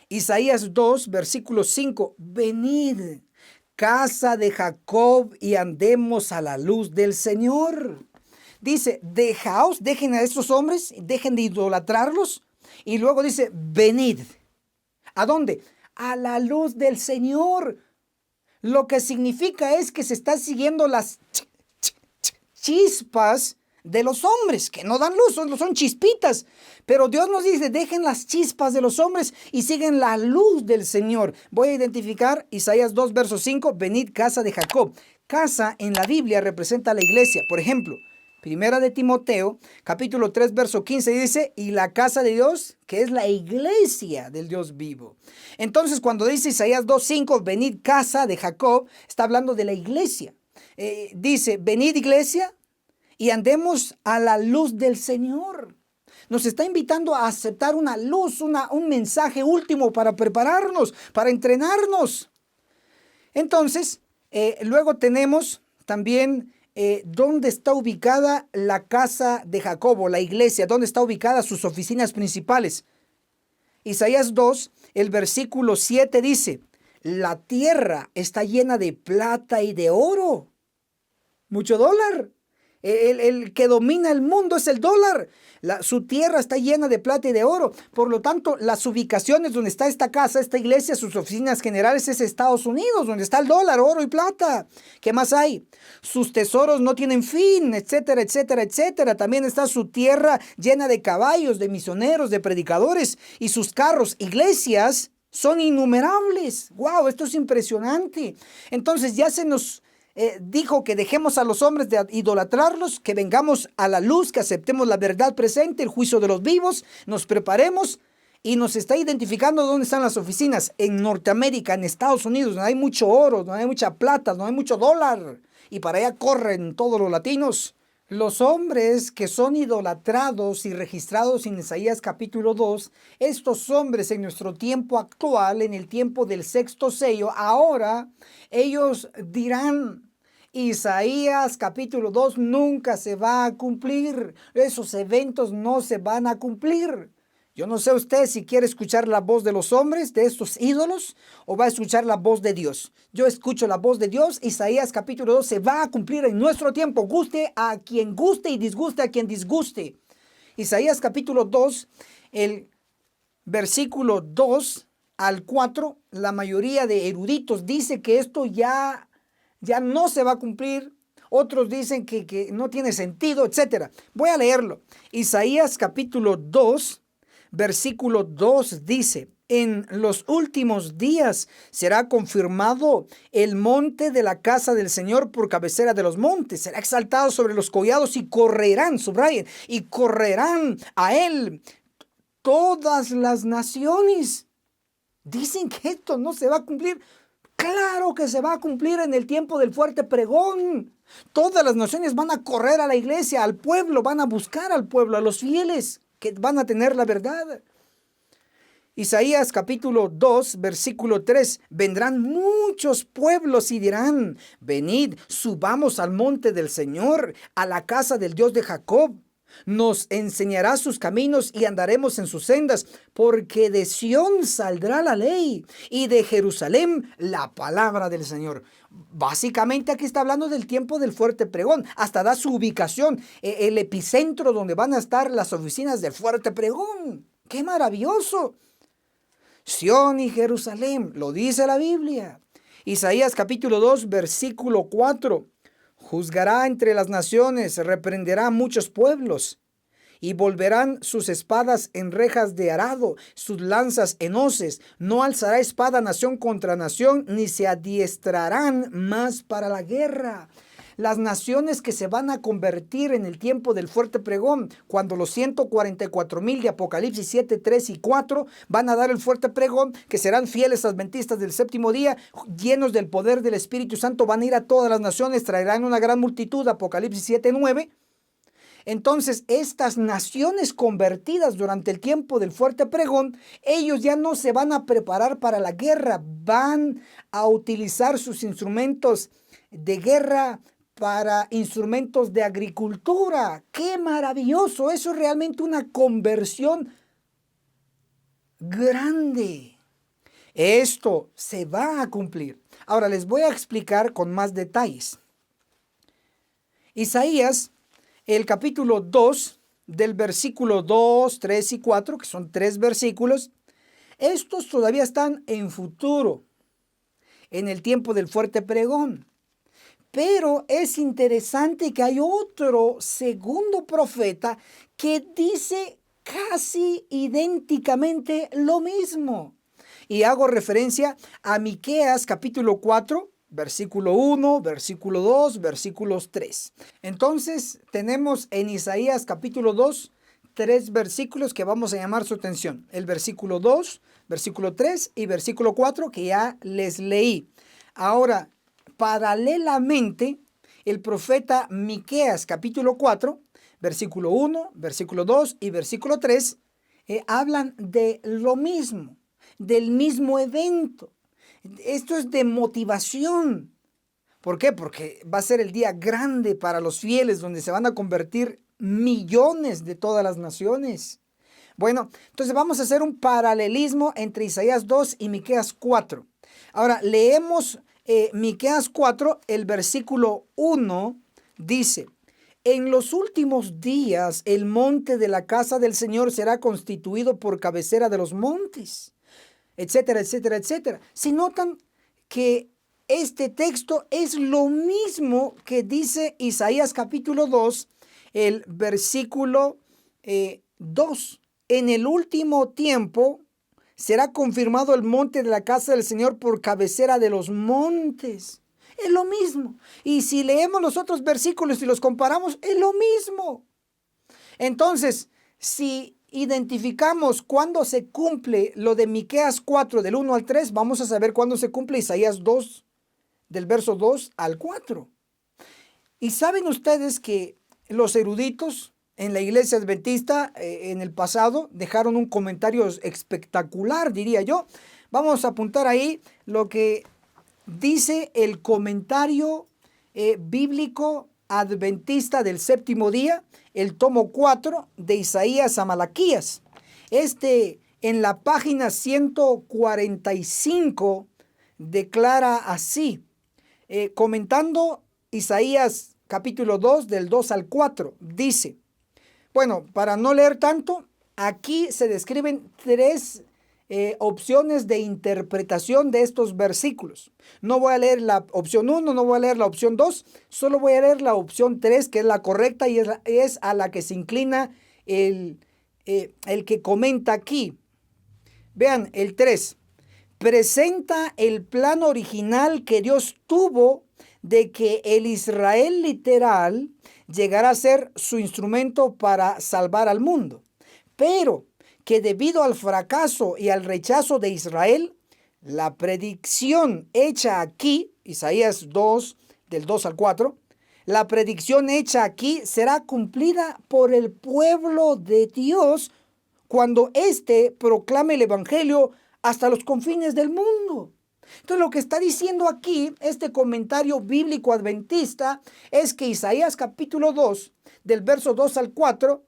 Isaías 2, versículo 5, venid, casa de Jacob, y andemos a la luz del Señor. Dice, dejaos, dejen a estos hombres, dejen de idolatrarlos. Y luego dice, venid. ¿A dónde? A la luz del Señor. Lo que significa es que se está siguiendo las chispas de los hombres, que no dan luz, son chispitas. Pero Dios nos dice, dejen las chispas de los hombres y siguen la luz del Señor. Voy a identificar Isaías 2, verso 5, venid casa de Jacob. Casa en la Biblia representa a la iglesia. Por ejemplo, Primera de Timoteo, capítulo 3, verso 15, dice, y la casa de Dios, que es la iglesia del Dios vivo. Entonces, cuando dice Isaías 2:5, venid casa de Jacob, está hablando de la iglesia. Dice, venid iglesia y andemos a la luz del Señor. Nos está invitando a aceptar una luz, un mensaje último para prepararnos, para entrenarnos. Entonces, luego tenemos también dónde está ubicada la casa de Jacob, la iglesia, dónde está ubicada sus oficinas principales. Isaías 2, el versículo 7 dice, la tierra está llena de plata y de oro. Mucho dólar. El que domina el mundo es el dólar. Su tierra está llena de plata y de oro. Por lo tanto, las ubicaciones donde está esta casa, esta iglesia, sus oficinas generales es Estados Unidos, donde está el dólar, oro y plata. ¿Qué más hay? Sus tesoros no tienen fin, etcétera, etcétera, etcétera. También está su tierra llena de caballos, de misioneros, de predicadores, y sus carros, iglesias, son innumerables. ¡Wow! Esto es impresionante. Entonces ya se nos dijo que dejemos a los hombres de idolatrarlos, que vengamos a la luz, que aceptemos la verdad presente, el juicio de los vivos, nos preparemos, y nos está identificando dónde están las oficinas. En Norteamérica, en Estados Unidos, donde hay mucho oro, donde hay mucha plata, donde hay mucho dólar, y para allá corren todos los latinos. Los hombres que son idolatrados y registrados en Isaías capítulo 2, estos hombres en nuestro tiempo actual, en el tiempo del sexto sello, ahora ellos dirán, Isaías capítulo 2 nunca se va a cumplir, esos eventos no se van a cumplir. Yo no sé usted si quiere escuchar la voz de los hombres, de estos ídolos, o va a escuchar la voz de Dios. Yo escucho la voz de Dios. Isaías capítulo 2 se va a cumplir en nuestro tiempo. Guste a quien guste y disguste a quien disguste. Isaías capítulo 2, el versículo 2 al 4, la mayoría de eruditos dice que esto ya no se va a cumplir. Otros dicen que no tiene sentido, etc. Voy a leerlo. Isaías capítulo 2. Versículo 2 dice, en los últimos días será confirmado el monte de la casa del Señor por cabecera de los montes. Será exaltado sobre los collados y correrán, subrayen, y correrán a él todas las naciones. Dicen que esto no se va a cumplir. Claro que se va a cumplir en el tiempo del fuerte pregón. Todas las naciones van a correr a la iglesia, al pueblo, van a buscar al pueblo, a los fieles que van a tener la verdad. Isaías capítulo 2, versículo 3, vendrán muchos pueblos y dirán, venid, subamos al monte del Señor, a la casa del Dios de Jacob. Nos enseñará sus caminos y andaremos en sus sendas, porque de Sión saldrá la ley y de Jerusalén la palabra del Señor. Básicamente aquí está hablando del tiempo del fuerte pregón. Hasta da su ubicación, el epicentro donde van a estar las oficinas del fuerte pregón. ¡Qué maravilloso! Sión y Jerusalén, lo dice la Biblia. Isaías capítulo 2, versículo 4. Juzgará entre las naciones, reprenderá a muchos pueblos, y volverán sus espadas en rejas de arado, sus lanzas en hoces. No alzará espada nación contra nación, ni se adiestrarán más para la guerra. Las naciones que se van a convertir en el tiempo del fuerte pregón, cuando los 144,000 de Apocalipsis 7, 3 y 4 van a dar el fuerte pregón, que serán fieles adventistas del séptimo día, llenos del poder del Espíritu Santo, van a ir a todas las naciones, traerán una gran multitud, Apocalipsis 7, 9. Entonces, estas naciones convertidas durante el tiempo del fuerte pregón, ellos ya no se van a preparar para la guerra, van a utilizar sus instrumentos de guerra para instrumentos de agricultura. ¡Qué maravilloso! Eso es realmente una conversión grande. Esto se va a cumplir. Ahora les voy a explicar con más detalles. Isaías, el capítulo 2, del versículo 2, 3 y 4, que son 3 versículos, estos todavía están en futuro, en el tiempo del fuerte pregón. Pero es interesante que hay otro segundo profeta que dice casi idénticamente lo mismo. Y hago referencia a Miqueas capítulo 4, versículo 1, versículo 2, versículos 3. Entonces tenemos en Isaías capítulo 2 tres versículos que vamos a llamar su atención. El versículo 2, versículo 3 y versículo 4 que ya les leí. Ahora, paralelamente, el profeta Miqueas capítulo 4, versículo 1, versículo 2 y versículo 3 hablan de lo mismo, del mismo evento. Esto es de motivación. ¿Por qué? Porque va a ser el día grande para los fieles, donde se van a convertir millones de todas las naciones. Bueno, entonces vamos a hacer un paralelismo entre Isaías 2 y Miqueas 4. Ahora, leemos Miqueas 4, el versículo 1, dice: en los últimos días el monte de la casa del Señor será constituido por cabecera de los montes, etcétera, etcétera, etcétera. Si notan que este texto es lo mismo que dice Isaías capítulo 2, el versículo 2. En el último tiempo será confirmado el monte de la casa del Señor por cabecera de los montes. Es lo mismo. Y si leemos los otros versículos y los comparamos, es lo mismo. Entonces, si identificamos cuándo se cumple lo de Miqueas 4 del 1 al 3, vamos a saber cuándo se cumple Isaías 2 del verso 2 al 4. Y saben ustedes que los eruditos en la iglesia adventista en el pasado dejaron un comentario espectacular, diría yo. Vamos a apuntar ahí lo que dice el comentario bíblico adventista del séptimo día, el tomo 4 de Isaías a Malaquías. En la página 145 declara así, comentando Isaías capítulo 2 del 2 al 4, dice, bueno, para no leer tanto, aquí se describen tres opciones de interpretación de estos versículos. No voy a leer la opción 1, no voy a leer la opción 2, solo voy a leer la opción 3, que es la correcta y es a la que se inclina el que comenta aquí. Vean, el 3. Presenta el plan original que Dios tuvo de que el Israel literal llegara a ser su instrumento para salvar al mundo, pero que debido al fracaso y al rechazo de Israel, la predicción hecha aquí, Isaías 2, del 2 al 4, la predicción hecha aquí será cumplida por el pueblo de Dios cuando éste proclame el evangelio hasta los confines del mundo. Entonces lo que está diciendo aquí este comentario bíblico adventista es que Isaías capítulo 2, del verso 2 al 4,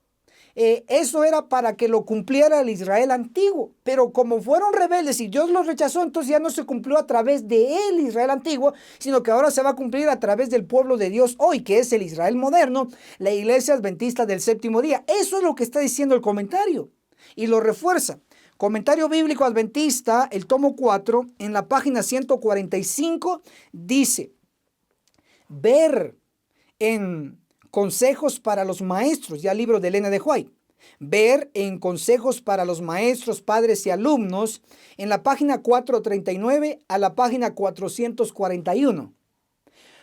eso era para que lo cumpliera el Israel antiguo, pero como fueron rebeldes y Dios los rechazó, entonces ya no se cumplió a través de el Israel antiguo, sino que ahora se va a cumplir a través del pueblo de Dios hoy, que es el Israel moderno, la iglesia adventista del séptimo día. Eso es lo que está diciendo el comentario y lo refuerza. Comentario bíblico adventista, el tomo 4, en la página 145, dice, ver en Consejos para los Maestros, ya libro de Elena de White, ver en Consejos para los Maestros, Padres y Alumnos, en la página 439 a la página 441.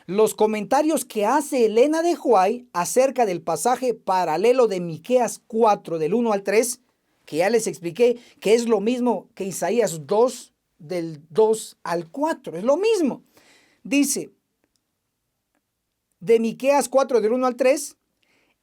Los comentarios que hace Elena de White acerca del pasaje paralelo de Miqueas 4 del 1 al 3, que ya les expliqué que es lo mismo que Isaías 2 del 2 al 4, es lo mismo. Dice, de Miqueas 4 del 1 al 3,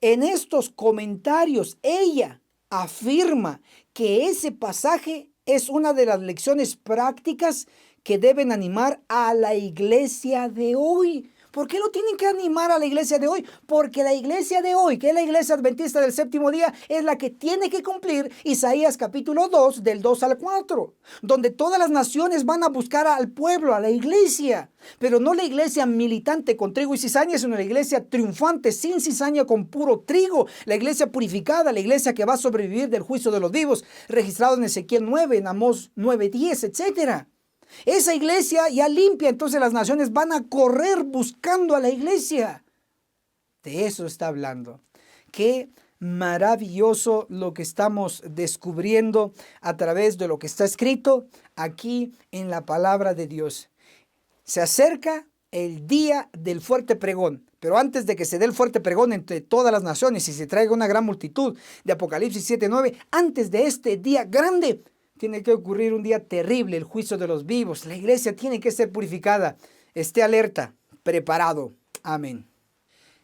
en estos comentarios ella afirma que ese pasaje es una de las lecciones prácticas que deben animar a la iglesia de hoy. ¿Por qué lo tienen que animar a la iglesia de hoy? Porque la iglesia de hoy, que es la iglesia adventista del séptimo día, es la que tiene que cumplir Isaías capítulo 2 del 2 al 4, donde todas las naciones van a buscar al pueblo, a la iglesia, pero no la iglesia militante con trigo y cizaña, sino la iglesia triunfante sin cizaña con puro trigo, la iglesia purificada, la iglesia que va a sobrevivir del juicio de los vivos, registrado en Ezequiel 9, en Amós 9:10, etcétera. Esa iglesia ya limpia, entonces las naciones van a correr buscando a la iglesia. De eso está hablando. Qué maravilloso lo que estamos descubriendo a través de lo que está escrito aquí en la palabra de Dios. Se acerca el día del fuerte pregón. Pero antes de que se dé el fuerte pregón entre todas las naciones y se traiga una gran multitud de Apocalipsis 7:9, antes de este día grande, tiene que ocurrir un día terrible, el juicio de los vivos. La iglesia tiene que ser purificada. Esté alerta, preparado. Amén.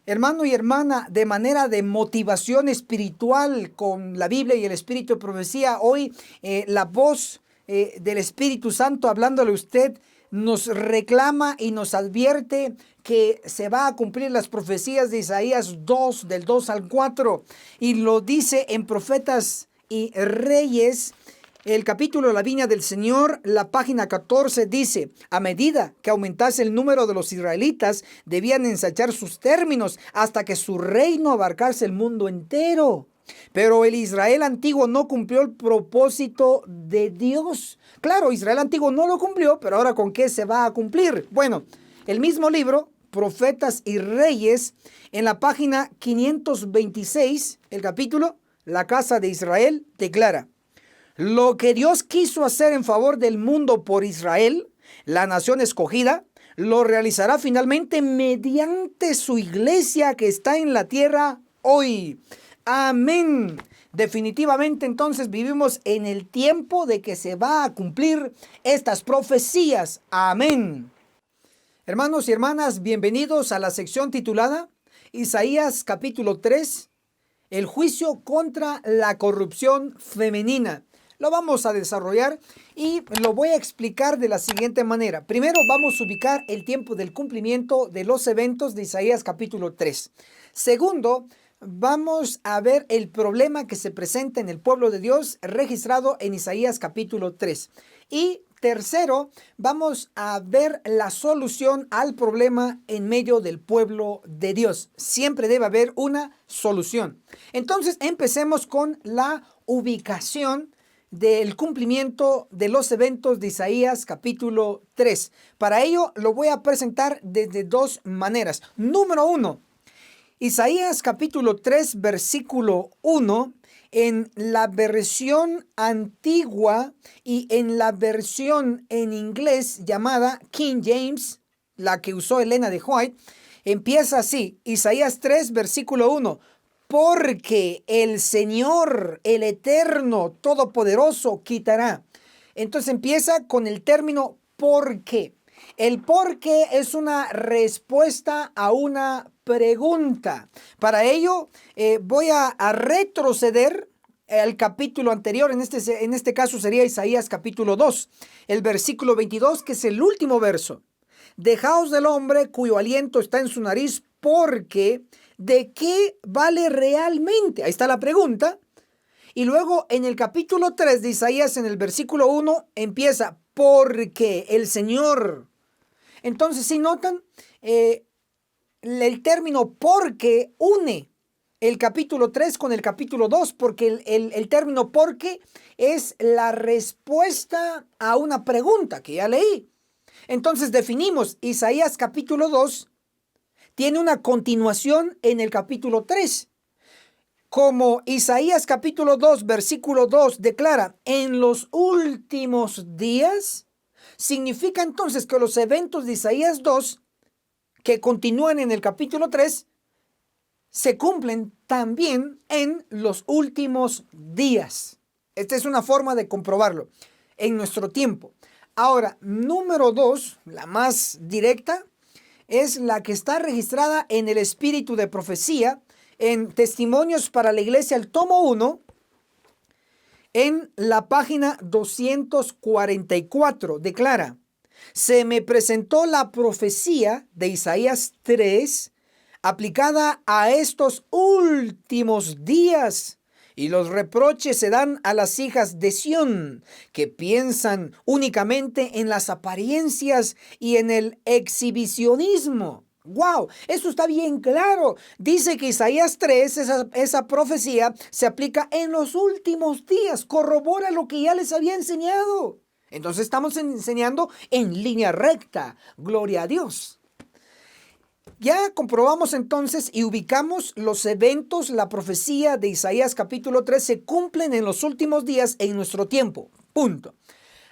Hermano y hermana, de manera de motivación espiritual con la Biblia y el Espíritu de Profecía, hoy la voz del Espíritu Santo hablándole a usted nos reclama y nos advierte que se va a cumplir las profecías de Isaías 2, del 2 al 4, y lo dice en Profetas y Reyes. El capítulo de la Viña del Señor, la página 14 dice: a medida que aumentase el número de los israelitas, debían ensachar sus términos hasta que su reino abarcase el mundo entero. Pero el Israel antiguo no cumplió el propósito de Dios. Claro, Israel antiguo no lo cumplió, pero ahora ¿con qué se va a cumplir? Bueno, el mismo libro, Profetas y Reyes, en la página 526, el capítulo, la casa de Israel, declara: lo que Dios quiso hacer en favor del mundo por Israel, la nación escogida, lo realizará finalmente mediante su iglesia que está en la tierra hoy. Amén. Definitivamente entonces vivimos en el tiempo de que se va a cumplir estas profecías. Amén. Hermanos y hermanas, bienvenidos a la sección titulada Isaías capítulo 3, el juicio contra la corrupción femenina. Lo vamos a desarrollar y lo voy a explicar de la siguiente manera. Primero vamos a ubicar el tiempo del cumplimiento de los eventos de Isaías capítulo 3. Segundo, vamos a ver el problema que se presenta en el pueblo de Dios registrado en Isaías capítulo 3. Y tercero, vamos a ver la solución al problema en medio del pueblo de Dios. Siempre debe haber una solución. Entonces empecemos con la ubicación del cumplimiento de los eventos de Isaías capítulo 3. Para ello lo voy a presentar desde dos maneras. Número 1, Isaías capítulo 3 versículo 1, en la versión antigua y en la versión en inglés llamada King James, la que usó Elena de White, empieza así: Isaías 3 versículo 1. Porque el Señor, el Eterno, Todopoderoso, quitará. Entonces empieza con el término porque. El porque es una respuesta a una pregunta. Para ello voy a retroceder al capítulo anterior. En este caso sería Isaías capítulo 2, el versículo 22, que es el último verso. Dejaos del hombre cuyo aliento está en su nariz, porque ¿de qué vale realmente? Ahí está la pregunta. Y luego en el capítulo 3 de Isaías, en el versículo 1, empieza porque el Señor. Entonces, si notan, el término porque une el capítulo 3 con el capítulo 2, porque el término porque es la respuesta a una pregunta que ya leí. Entonces definimos Isaías capítulo 2. Tiene una continuación en el capítulo 3. Como Isaías capítulo 2, versículo 2 declara, en los últimos días, significa entonces que los eventos de Isaías 2, que continúan en el capítulo 3, se cumplen también en los últimos días. Esta es una forma de comprobarlo en nuestro tiempo. Ahora, número 2, la más directa, es la que está registrada en el Espíritu de Profecía, en Testimonios para la Iglesia, el tomo 1, en la página 244, declara: se me presentó la profecía de Isaías 3, aplicada a estos últimos días, y los reproches se dan a las hijas de Sión, que piensan únicamente en las apariencias y en el exhibicionismo. ¡Wow! Eso está bien claro. Dice que Isaías 3, esa profecía, se aplica en los últimos días. Corrobora lo que ya les había enseñado. Entonces estamos enseñando en línea recta. Gloria a Dios. Ya comprobamos entonces y ubicamos los eventos, la profecía de Isaías capítulo 3 se cumplen en los últimos días en nuestro tiempo. Punto.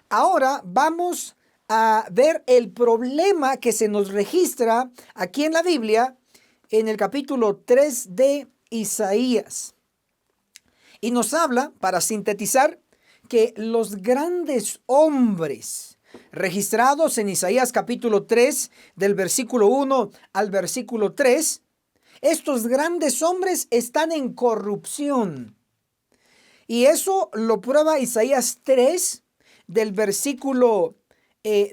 Ahora vamos a ver el problema que se nos registra aquí en la Biblia, en el capítulo 3 de Isaías. Y nos habla, para sintetizar, que los grandes hombres registrados en Isaías capítulo 3, del versículo 1 al versículo 3, estos grandes hombres están en corrupción. Y eso lo prueba Isaías 3, del versículo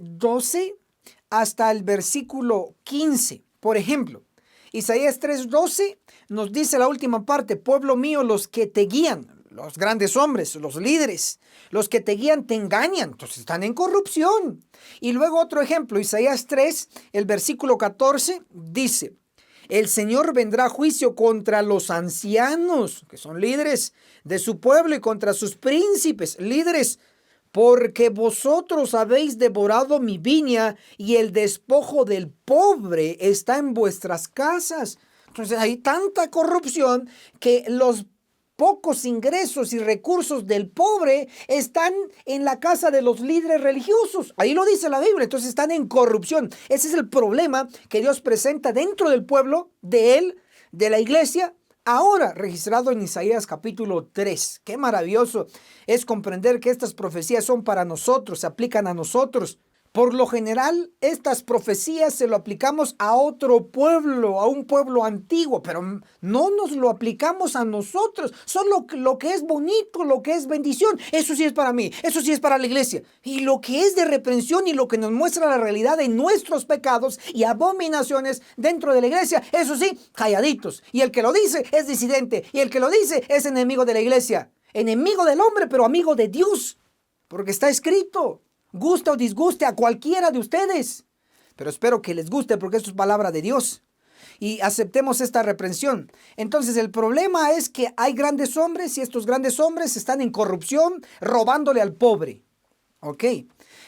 12 hasta el versículo 15. Por ejemplo, Isaías 3:12 nos dice la última parte: pueblo mío, los que te guían, los grandes hombres, los líderes, los que te guían te engañan, entonces están en corrupción. Y luego otro ejemplo, Isaías 3, el versículo 14 dice: el Señor vendrá a juicio contra los ancianos, que son líderes de su pueblo, y contra sus príncipes, líderes, porque vosotros habéis devorado mi viña y el despojo del pobre está en vuestras casas. Entonces hay tanta corrupción que los pocos ingresos y recursos del pobre están en la casa de los líderes religiosos. Ahí lo dice la Biblia. Entonces están en corrupción. Ese es el problema que Dios presenta dentro del pueblo, de él, de la iglesia, ahora registrado en Isaías capítulo 3. Qué maravilloso es comprender que estas profecías son para nosotros, se aplican a nosotros. Por lo general, estas profecías se lo aplicamos a otro pueblo, a un pueblo antiguo, pero no nos lo aplicamos a nosotros. Solo lo que es bonito, lo que es bendición, eso sí es para mí, eso sí es para la iglesia. Y lo que es de reprensión y lo que nos muestra la realidad de nuestros pecados y abominaciones dentro de la iglesia, eso sí, calladitos. Y el que lo dice es disidente, y el que lo dice es enemigo de la iglesia. Enemigo del hombre, pero amigo de Dios, porque está escrito. Guste o disguste a cualquiera de ustedes, pero espero que les guste, porque esto es palabra de Dios y aceptemos esta reprensión. Entonces el problema es que hay grandes hombres y estos grandes hombres están en corrupción, robándole al pobre. Ok,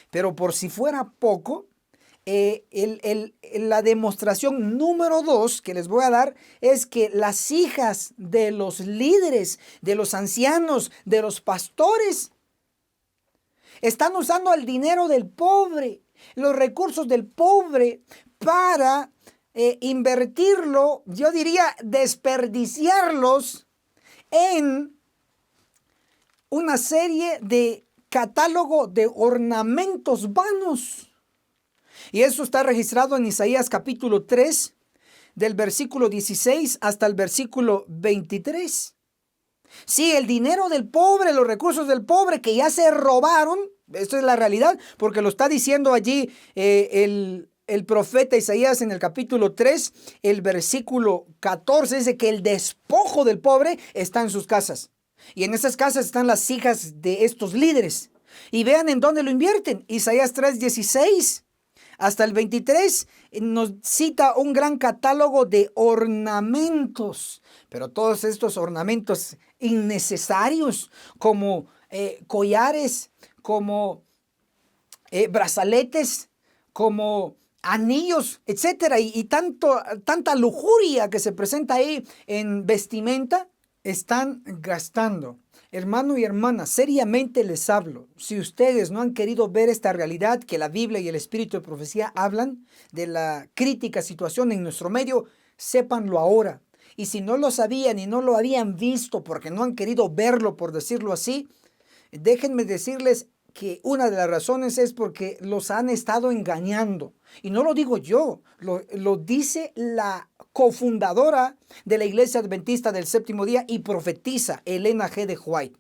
pero por si fuera poco, la demostración número 2 que les voy a dar es que las hijas de los líderes, de los ancianos, de los pastores, están usando el dinero del pobre, los recursos del pobre, para invertirlo, yo diría desperdiciarlos en una serie de catálogo de ornamentos vanos. Y eso está registrado en Isaías capítulo 3, del versículo 16 hasta el versículo 23. Sí, el dinero del pobre, los recursos del pobre que ya se robaron, esto es la realidad, porque lo está diciendo allí el profeta Isaías en el capítulo 3, el versículo 14, dice que el despojo del pobre está en sus casas. Y en esas casas están las hijas de estos líderes. Y vean en dónde lo invierten. Isaías 3:16 hasta el 23 nos cita un gran catálogo de ornamentos, pero todos estos ornamentos innecesarios, como collares, como brazaletes, como anillos, etcétera, y tanta lujuria que se presenta ahí en vestimenta, están gastando. Hermano y hermana, seriamente les hablo. Si ustedes no han querido ver esta realidad que la Biblia y el Espíritu de Profecía hablan de la crítica situación en nuestro medio, sépanlo ahora. Y si no lo sabían y no lo habían visto porque no han querido verlo, por decirlo así, déjenme decirles que una de las razones es porque los han estado engañando. Y no lo digo yo, lo dice la cofundadora de la Iglesia Adventista del Séptimo Día y profetiza, Elena G. de White.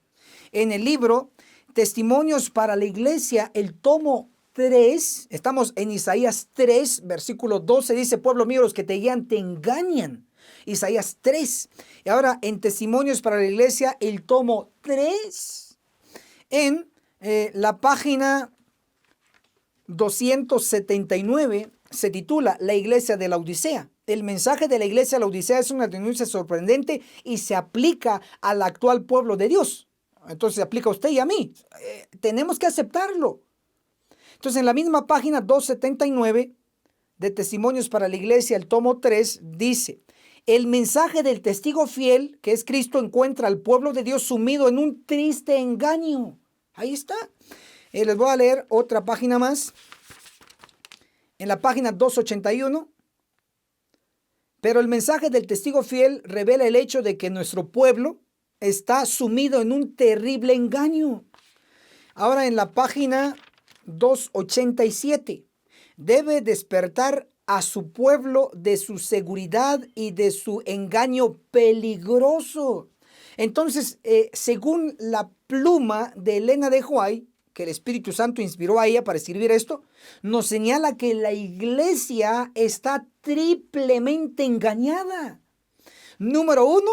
En el libro Testimonios para la Iglesia, el tomo 3, estamos en Isaías 3, versículo 12, dice: pueblo mío, los que te guían te engañan. Isaías 3. Y ahora en Testimonios para la Iglesia, el tomo 3, en la página 279, se titula La Iglesia de la Odisea. El mensaje de la Iglesia de la Odisea es una denuncia sorprendente y se aplica al actual pueblo de Dios. Entonces se aplica a usted y a mí. Tenemos que aceptarlo. Entonces en la misma página 279 de Testimonios para la Iglesia, el tomo 3, dice: el mensaje del testigo fiel, que es Cristo, encuentra al pueblo de Dios sumido en un triste engaño. Ahí está. Les voy a leer otra página más. en la página 281. Pero el mensaje del testigo fiel revela el hecho de que nuestro pueblo está sumido en un terrible engaño. Ahora en la página 287, debe despertar a su pueblo de su seguridad y de su engaño peligroso. Entonces, según la pluma de Elena de White, que el Espíritu Santo inspiró a ella para escribir esto, nos señala que la iglesia está triplemente engañada. Número 1,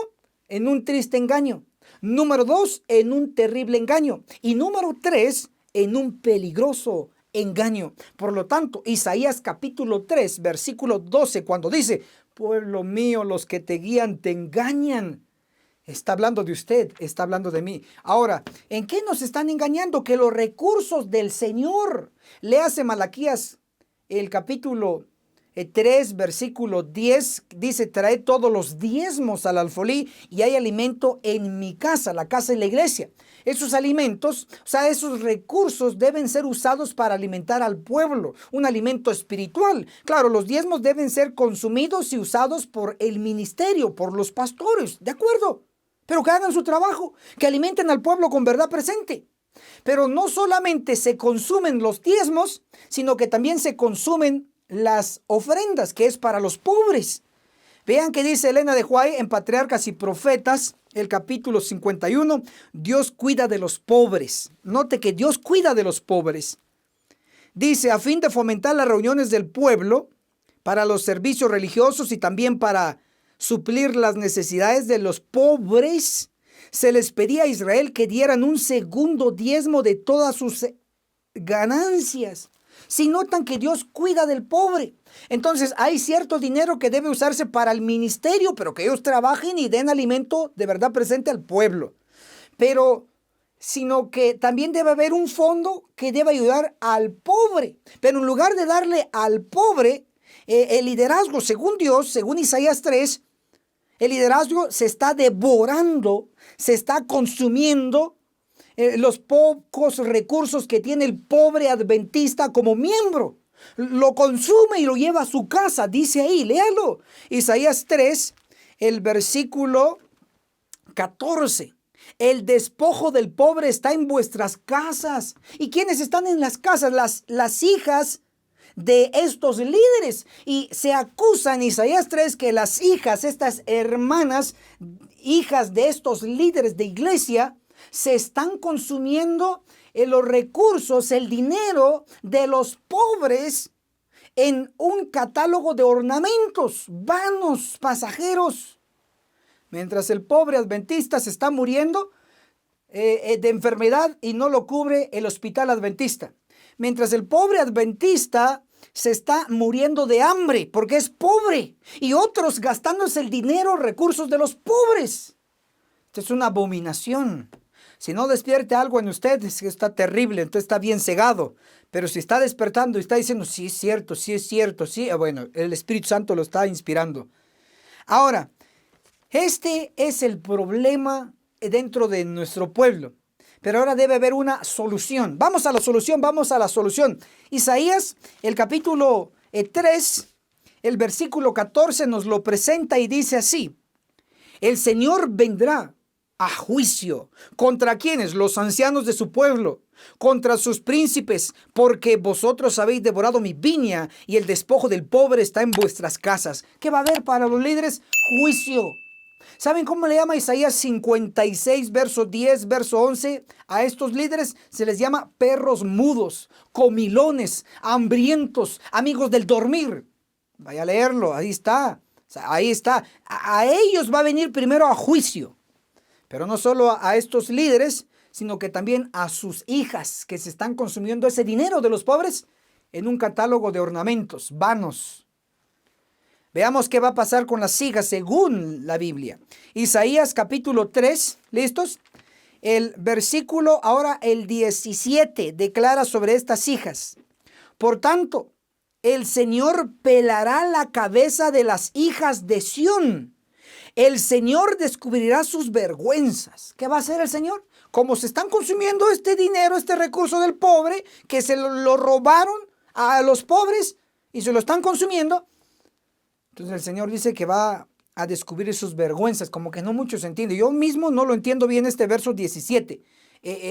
en un triste engaño. Número 2, en un terrible engaño. Y número 3, en un peligroso engaño. Por lo tanto, Isaías capítulo 3, versículo 12, cuando dice, pueblo mío, los que te guían te engañan. Está hablando de usted, está hablando de mí. Ahora, ¿en qué nos están engañando? Que los recursos del Señor. Léase Malaquías, el capítulo 3, versículo 10, dice, trae todos los diezmos al alfolí y hay alimento en mi casa, la casa de la iglesia. Esos alimentos, o sea, esos recursos deben ser usados para alimentar al pueblo, un alimento espiritual. Claro, los diezmos deben ser consumidos y usados por el ministerio, por los pastores, ¿de acuerdo? Pero que hagan su trabajo, que alimenten al pueblo con verdad presente. Pero no solamente se consumen los diezmos, sino que también se consumen las ofrendas, que es para los pobres. Vean que dice Elena de White en Patriarcas y Profetas, el capítulo 51, Dios cuida de los pobres. Note que Dios cuida de los pobres. Dice, a fin de fomentar las reuniones del pueblo para los servicios religiosos y también para suplir las necesidades de los pobres, se les pedía a Israel que dieran un segundo diezmo de todas sus ganancias. Si notan que Dios cuida del pobre, entonces hay cierto dinero que debe usarse para el ministerio, pero que ellos trabajen y den alimento de verdad presente al pueblo. Pero sino que también debe haber un fondo que debe ayudar al pobre. Pero en lugar de darle al pobre el liderazgo, según Dios, según Isaías 3, el liderazgo se está devorando, se está consumiendo los pocos recursos que tiene el pobre adventista como miembro. Lo consume y lo lleva a su casa, dice ahí, léalo. Isaías 3, el versículo 14. El despojo del pobre está en vuestras casas. ¿Y quiénes están en las casas? Las hijas de estos líderes. Y se acusa en Isaías 3 que las hijas, estas hermanas, hijas de estos líderes de iglesia, se están consumiendo los recursos, el dinero de los pobres en un catálogo de ornamentos vanos, pasajeros. Mientras el pobre adventista se está muriendo de enfermedad y no lo cubre el hospital adventista. Mientras el pobre adventista se está muriendo de hambre porque es pobre. Y otros gastándose el dinero, recursos de los pobres. Esto es una abominación. Si no despierte algo en usted, es que está terrible, entonces está bien cegado. Pero si está despertando y está diciendo, sí es cierto, sí, bueno, el Espíritu Santo lo está inspirando. Ahora, este es el problema dentro de nuestro pueblo. Pero ahora debe haber una solución. Vamos a la solución. Isaías, el capítulo 3, el versículo 14 nos lo presenta y dice así. El Señor vendrá a juicio. ¿Contra quiénes? Los ancianos de su pueblo, contra sus príncipes, porque vosotros habéis devorado mi viña y el despojo del pobre está en vuestras casas. ¿Qué va a haber para los líderes? Juicio. ¿Saben cómo le llama Isaías 56, verso 10, verso 11? A estos líderes se les llama perros mudos, comilones, hambrientos, amigos del dormir. Vaya a leerlo, ahí está. Ahí está. A ellos va a venir primero a juicio. Pero no solo a estos líderes, sino que también a sus hijas que se están consumiendo ese dinero de los pobres en un catálogo de ornamentos vanos. Veamos qué va a pasar con las hijas según la Biblia. Isaías capítulo 3, ¿listos? El versículo, ahora el 17, declara sobre estas hijas. Por tanto, el Señor pelará la cabeza de las hijas de Sión. El Señor descubrirá sus vergüenzas. ¿Qué va a hacer el Señor? Como se están consumiendo este dinero, este recurso del pobre, que se lo robaron a los pobres, y se lo están consumiendo. Entonces el Señor dice que va a descubrir sus vergüenzas, como que no mucho se entiende. Yo mismo no lo entiendo bien este verso 17,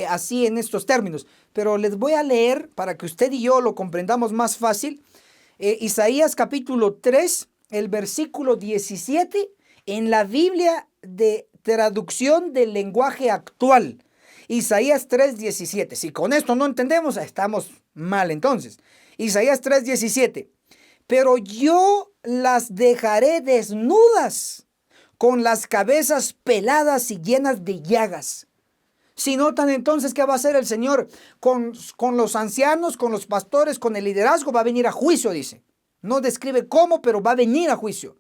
así en estos términos, pero les voy a leer para que usted y yo lo comprendamos más fácil. Isaías capítulo 3, el versículo 17, en la Biblia de traducción del lenguaje actual. Isaías 3:17. Si con esto no entendemos, estamos mal entonces. Isaías 3:17. Pero yo las dejaré desnudas, con las cabezas peladas y llenas de llagas. Si notan entonces, ¿qué va a hacer el Señor con los ancianos, con los pastores, con el liderazgo? Va a venir a juicio, dice. No describe cómo, pero va a venir a juicio.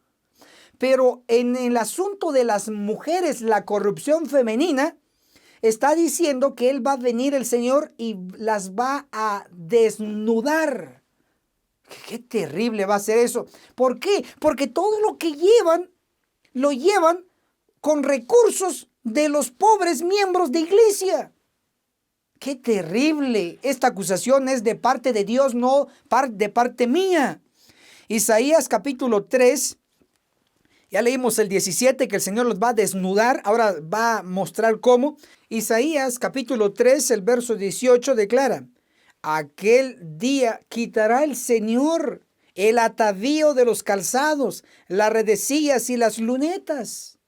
Pero en el asunto de las mujeres, la corrupción femenina, está diciendo que Él va a venir el Señor y las va a desnudar. Qué terrible va a ser eso. ¿Por qué? Porque todo lo que llevan, lo llevan con recursos de los pobres miembros de iglesia. ¡Qué terrible! Esta acusación es de parte de Dios, no de parte mía. Isaías capítulo 3, ya leímos el 17, que el Señor los va a desnudar. Ahora va a mostrar cómo. Isaías capítulo 3, el verso 18 declara: aquel día quitará el Señor el atavío de los calzados, las redecillas y las lunetas.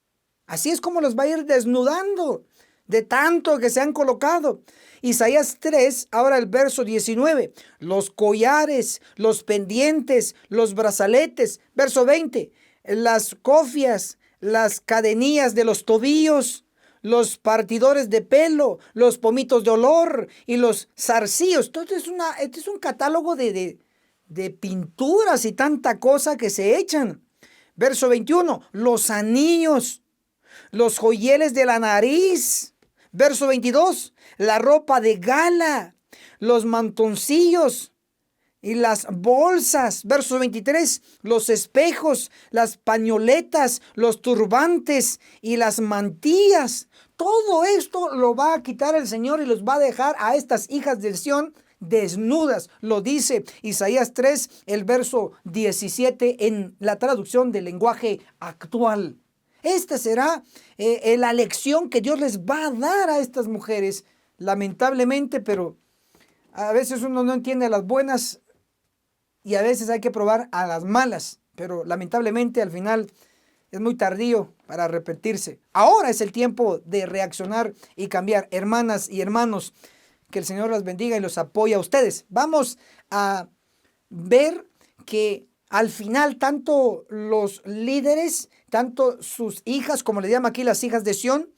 Así es como los va a ir desnudando de tanto que se han colocado. Isaías 3, ahora el verso 19. Los collares, los pendientes, los brazaletes. Verso 20. Las cofias, las cadenillas de los tobillos, los partidores de pelo, los pomitos de olor y los zarcillos. Esto es un catálogo de pinturas y tanta cosa que se echan. Verso 21, los anillos, los joyeles de la nariz. Verso 22, la ropa de gala, los mantoncillos y las bolsas. Verso 23, los espejos, las pañoletas, los turbantes y las mantillas. Todo esto lo va a quitar el Señor y los va a dejar a estas hijas de Sión desnudas. Lo dice Isaías 3, el verso 17 en la traducción del lenguaje actual. Esta será la lección que Dios les va a dar a estas mujeres, lamentablemente, pero a veces uno no entiende las buenas y a veces hay que probar a las malas, pero lamentablemente al final es muy tardío para arrepentirse. Ahora es el tiempo de reaccionar y cambiar. Hermanas y hermanos, que el Señor las bendiga y los apoye a ustedes. Vamos a ver que al final tanto los líderes, tanto sus hijas, como le llama aquí las hijas de Sión,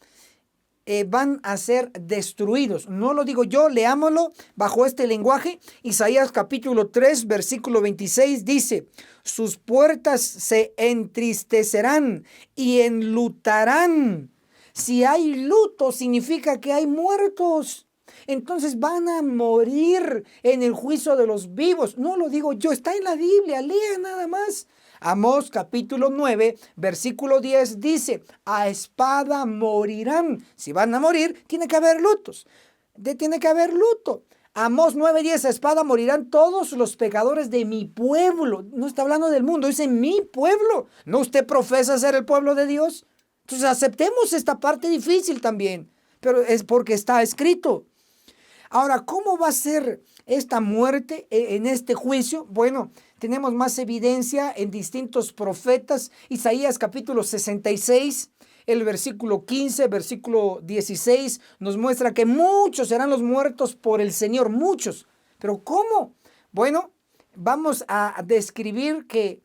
van a ser destruidos. No lo digo yo, leámoslo bajo este lenguaje. Isaías capítulo 3, versículo 26 dice: sus puertas se entristecerán y enlutarán. Si hay luto, significa que hay muertos. Entonces van a morir en el juicio de los vivos. No lo digo yo, está en la Biblia, lea nada más. Amós capítulo 9, versículo 10 dice: a espada morirán. Si van a morir, tiene que haber lutos. Tiene que haber luto. Amós 9:10, a espada morirán todos los pecadores de mi pueblo. No está hablando del mundo, dice mi pueblo. ¿No usted profesa ser el pueblo de Dios? Entonces aceptemos esta parte difícil también, pero es porque está escrito. Ahora, ¿cómo va a ser esta muerte en este juicio? Bueno, tenemos más evidencia en distintos profetas. Isaías capítulo 66, el versículo 15, versículo 16, nos muestra que muchos serán los muertos por el Señor, muchos. ¿Pero cómo? Bueno, vamos a describir que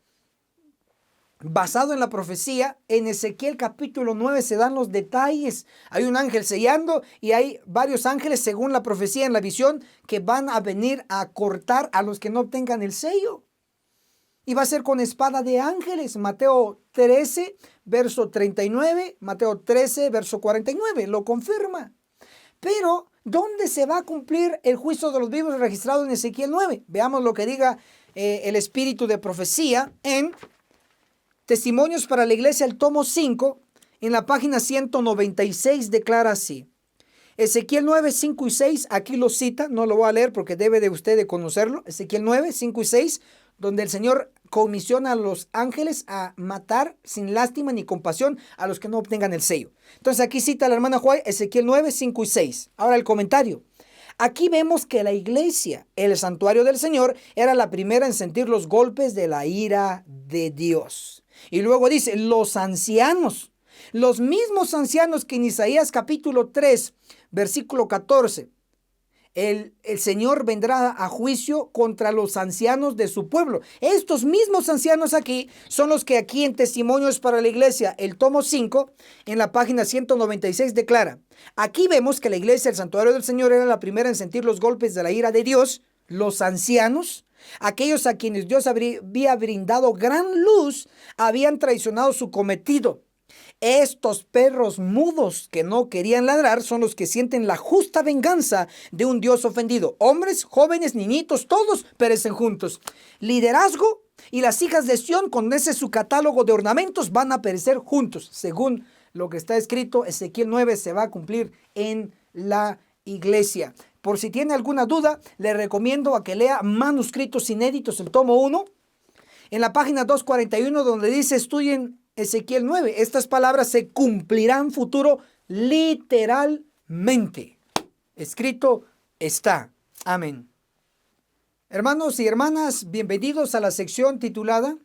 basado en la profecía, en Ezequiel capítulo 9 se dan los detalles. Hay un ángel sellando y hay varios ángeles, según la profecía en la visión, que van a venir a cortar a los que no obtengan el sello. Y va a ser con espada de ángeles. Mateo 13, verso 39, Mateo 13, verso 49, lo confirma. Pero, ¿dónde se va a cumplir el juicio de los vivos registrado en Ezequiel 9? Veamos lo que diga el espíritu de profecía en Testimonios para la Iglesia, el tomo 5, en la página 196, declara así. Ezequiel 9, 5 y 6, aquí lo cita, no lo voy a leer porque debe de usted de conocerlo. Ezequiel 9, 5 y 6 donde el Señor comisiona a los ángeles a matar sin lástima ni compasión a los que no obtengan el sello. Entonces aquí cita la hermana Juárez Ezequiel 9, 5 y 6. Ahora el comentario. Aquí vemos que la iglesia, el santuario del Señor, era la primera en sentir los golpes de la ira de Dios. Y luego dice, los ancianos, los mismos ancianos que en Isaías capítulo 3, versículo 14, el Señor vendrá a juicio contra los ancianos de su pueblo. Estos mismos ancianos aquí son los que aquí en Testimonios para la Iglesia, el tomo 5, en la página 196 declara, aquí vemos que la iglesia, el santuario del Señor, era la primera en sentir los golpes de la ira de Dios, los ancianos, aquellos a quienes Dios había brindado gran luz, habían traicionado su cometido. Estos perros mudos que no querían ladrar son los que sienten la justa venganza de un Dios ofendido. Hombres, jóvenes, niñitos, todos perecen juntos. Liderazgo y las hijas de Sión, con ese su catálogo de ornamentos, van a perecer juntos. Según lo que está escrito, Ezequiel 9 se va a cumplir en la iglesia. Por si tiene alguna duda, le recomiendo a que lea Manuscritos Inéditos, el tomo 1, en la página 241, donde dice estudien Ezequiel 9. Estas palabras se cumplirán futuro literalmente. Escrito está. Amén. Hermanos y hermanas, bienvenidos a la sección titulada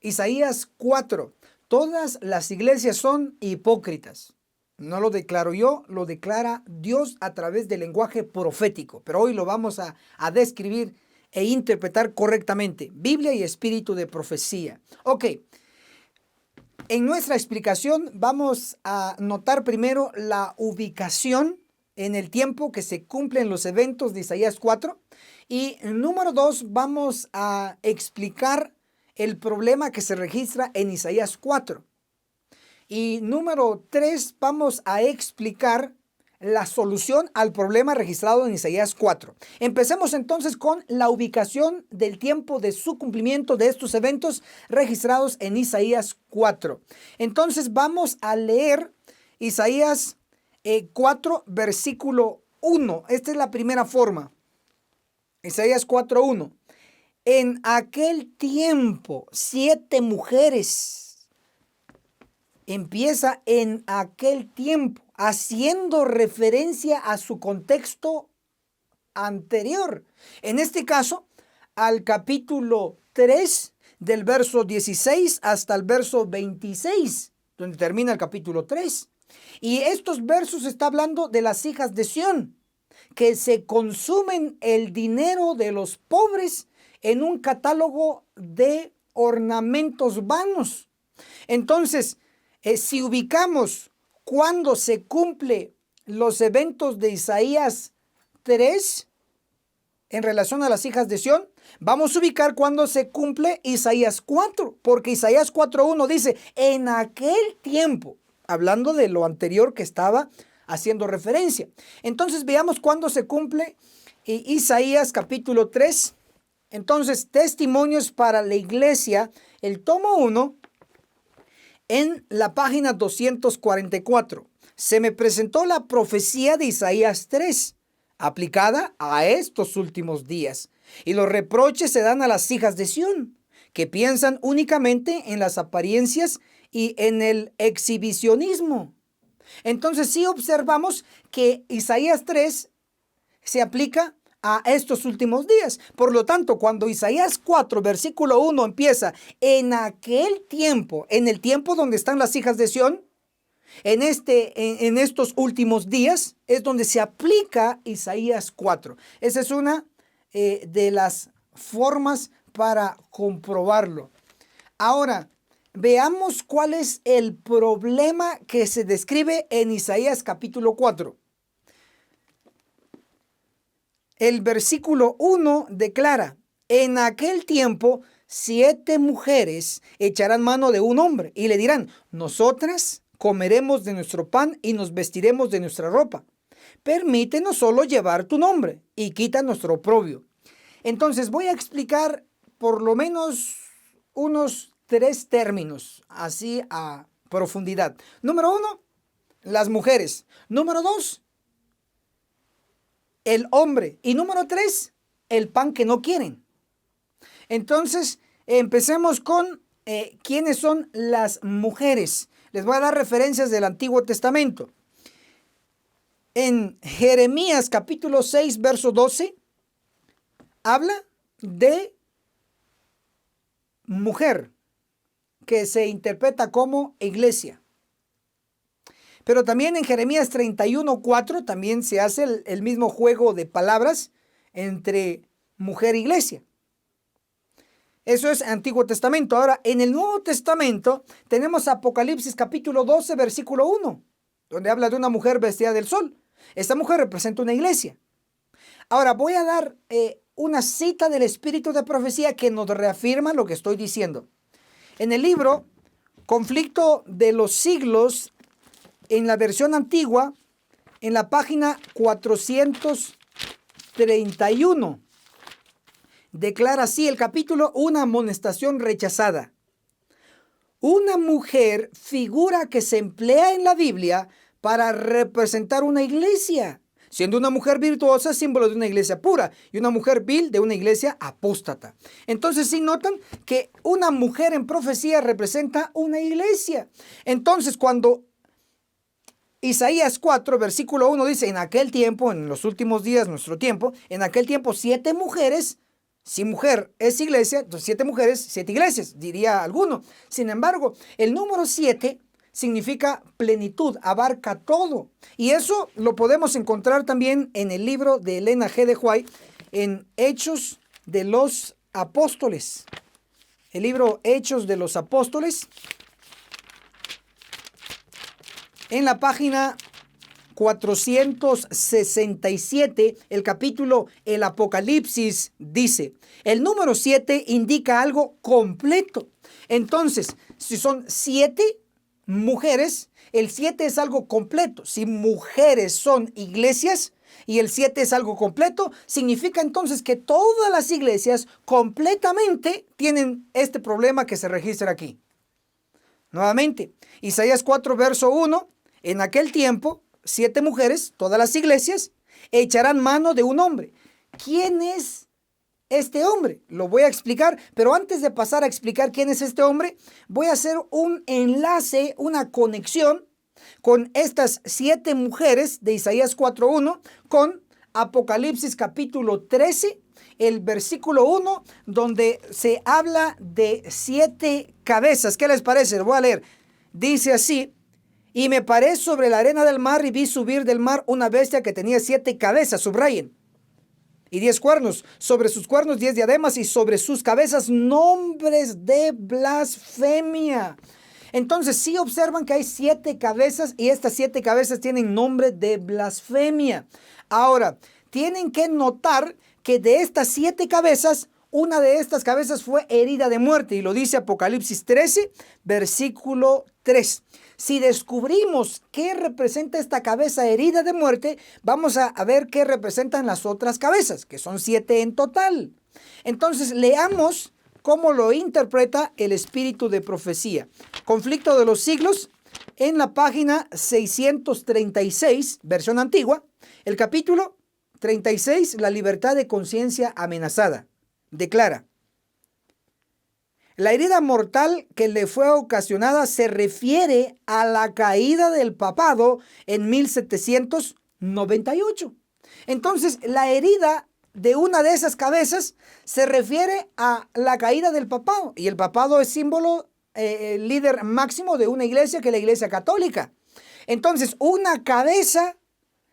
Isaías 4. Todas las iglesias son hipócritas. No lo declaro yo, lo declara Dios a través del lenguaje profético. Pero hoy lo vamos a describir e interpretar correctamente. Biblia y espíritu de profecía. Ok. En nuestra explicación vamos a notar primero la ubicación en el tiempo que se cumplen los eventos de Isaías 4. Y número 2, vamos a explicar el problema que se registra en Isaías 4. Y número 3, vamos a explicar la solución al problema registrado en Isaías 4. Empecemos entonces con la ubicación del tiempo de su cumplimiento de estos eventos registrados en Isaías 4. Entonces vamos a leer Isaías 4, versículo 1. Esta es la primera forma. Isaías 4:1. En aquel tiempo, 7 mujeres. Empieza en aquel tiempo, haciendo referencia a su contexto anterior. En este caso, al capítulo 3, del verso 16 hasta el verso 26, donde termina el capítulo 3. Y estos versos está hablando de las hijas de Sión, que se consumen el dinero de los pobres en un catálogo de ornamentos vanos. Entonces, si ubicamos cuando se cumple los eventos de Isaías 3 en relación a las hijas de Sión, vamos a ubicar cuando se cumple Isaías 4, porque Isaías 4:1 dice, en aquel tiempo, hablando de lo anterior que estaba haciendo referencia. Entonces veamos cuándo se cumple Isaías capítulo 3. Entonces, Testimonios para la Iglesia, el tomo 1, en la página 244. Se me presentó la profecía de Isaías 3, aplicada a estos últimos días. Y los reproches se dan a las hijas de Sión, que piensan únicamente en las apariencias y en el exhibicionismo. Entonces sí observamos que Isaías 3 se aplica a estos últimos días. Por lo tanto, cuando Isaías 4, versículo 1 empieza, en aquel tiempo, en el tiempo donde están las hijas de Sión, en estos últimos días, es donde se aplica Isaías 4. Esa es una de las formas para comprobarlo. Ahora, veamos cuál es el problema que se describe en Isaías capítulo 4. El versículo 1 declara, en aquel tiempo 7 mujeres echarán mano de un hombre y le dirán, nosotras comeremos de nuestro pan y nos vestiremos de nuestra ropa. Permítenos solo llevar tu nombre y quita nuestro oprobio. Entonces voy a explicar por lo menos unos 3 términos, así a profundidad. Número 1, las mujeres. Número 2, el hombre. Y número 3, el pan que no quieren. Entonces, empecemos con quiénes son las mujeres. Les voy a dar referencias del Antiguo Testamento. En Jeremías capítulo 6, verso 12, habla de mujer, que se interpreta como iglesia. Pero también en Jeremías 31:4 también se hace el mismo juego de palabras entre mujer e iglesia. Eso es Antiguo Testamento. Ahora, en el Nuevo Testamento tenemos Apocalipsis capítulo 12, versículo 1, donde habla de una mujer vestida del sol. Esta mujer representa una iglesia. Ahora, voy a dar una cita del Espíritu de Profecía que nos reafirma lo que estoy diciendo. En el libro Conflicto de los Siglos, en la versión antigua, en la página 431, declara así el capítulo: una amonestación rechazada. Una mujer, figura que se emplea en la Biblia para representar una iglesia, siendo una mujer virtuosa símbolo de una iglesia pura y una mujer vil de una iglesia apóstata. Entonces, sí notan que una mujer en profecía representa una iglesia. Entonces, cuando Isaías 4, versículo 1 dice: en aquel tiempo, en los últimos días, nuestro tiempo, en aquel tiempo 7 mujeres, si mujer es iglesia, entonces 7 mujeres, 7 iglesias, diría alguno. Sin embargo, el número 7 significa plenitud, abarca todo. Y eso lo podemos encontrar también en el libro de Elena G. de White, en Hechos de los Apóstoles. El libro Hechos de los Apóstoles, en la página 467, el capítulo El Apocalipsis dice: el número 7 indica algo completo. Entonces, si son 7 mujeres, el 7 es algo completo. Si mujeres son iglesias y el 7 es algo completo, significa entonces que todas las iglesias completamente tienen este problema que se registra aquí. Nuevamente, Isaías 4, verso 1, en aquel tiempo 7 mujeres, todas las iglesias, echarán mano de un hombre. ¿Quién es este hombre? Lo voy a explicar, pero antes de pasar a explicar quién es este hombre, voy a hacer un enlace, una conexión con estas 7 mujeres de Isaías 4:1 con Apocalipsis capítulo 13, el versículo 1, donde se habla de 7 cabezas. ¿Qué les parece? Lo voy a leer. Dice así: y me paré sobre la arena del mar y vi subir del mar una bestia que tenía 7 cabezas, subrayen, y 10 cuernos, sobre sus cuernos 10 diademas y sobre sus cabezas nombres de blasfemia. Entonces sí observan que hay 7 cabezas y estas 7 cabezas tienen nombre de blasfemia. Ahora, tienen que notar que de estas 7 cabezas, una de estas cabezas fue herida de muerte, y lo dice Apocalipsis 13, versículo 3. Si descubrimos qué representa esta cabeza herida de muerte, vamos a ver qué representan las otras cabezas, que son 7 en total. Entonces, leamos cómo lo interpreta el Espíritu de Profecía. Conflicto de los Siglos, en la página 636, versión antigua, el capítulo 36, la libertad de conciencia amenazada, declara: la herida mortal que le fue ocasionada se refiere a la caída del papado en 1798. Entonces, la herida de una de esas cabezas se refiere a la caída del papado. Y el papado es símbolo, líder máximo de una iglesia, que es la iglesia católica. Entonces, una cabeza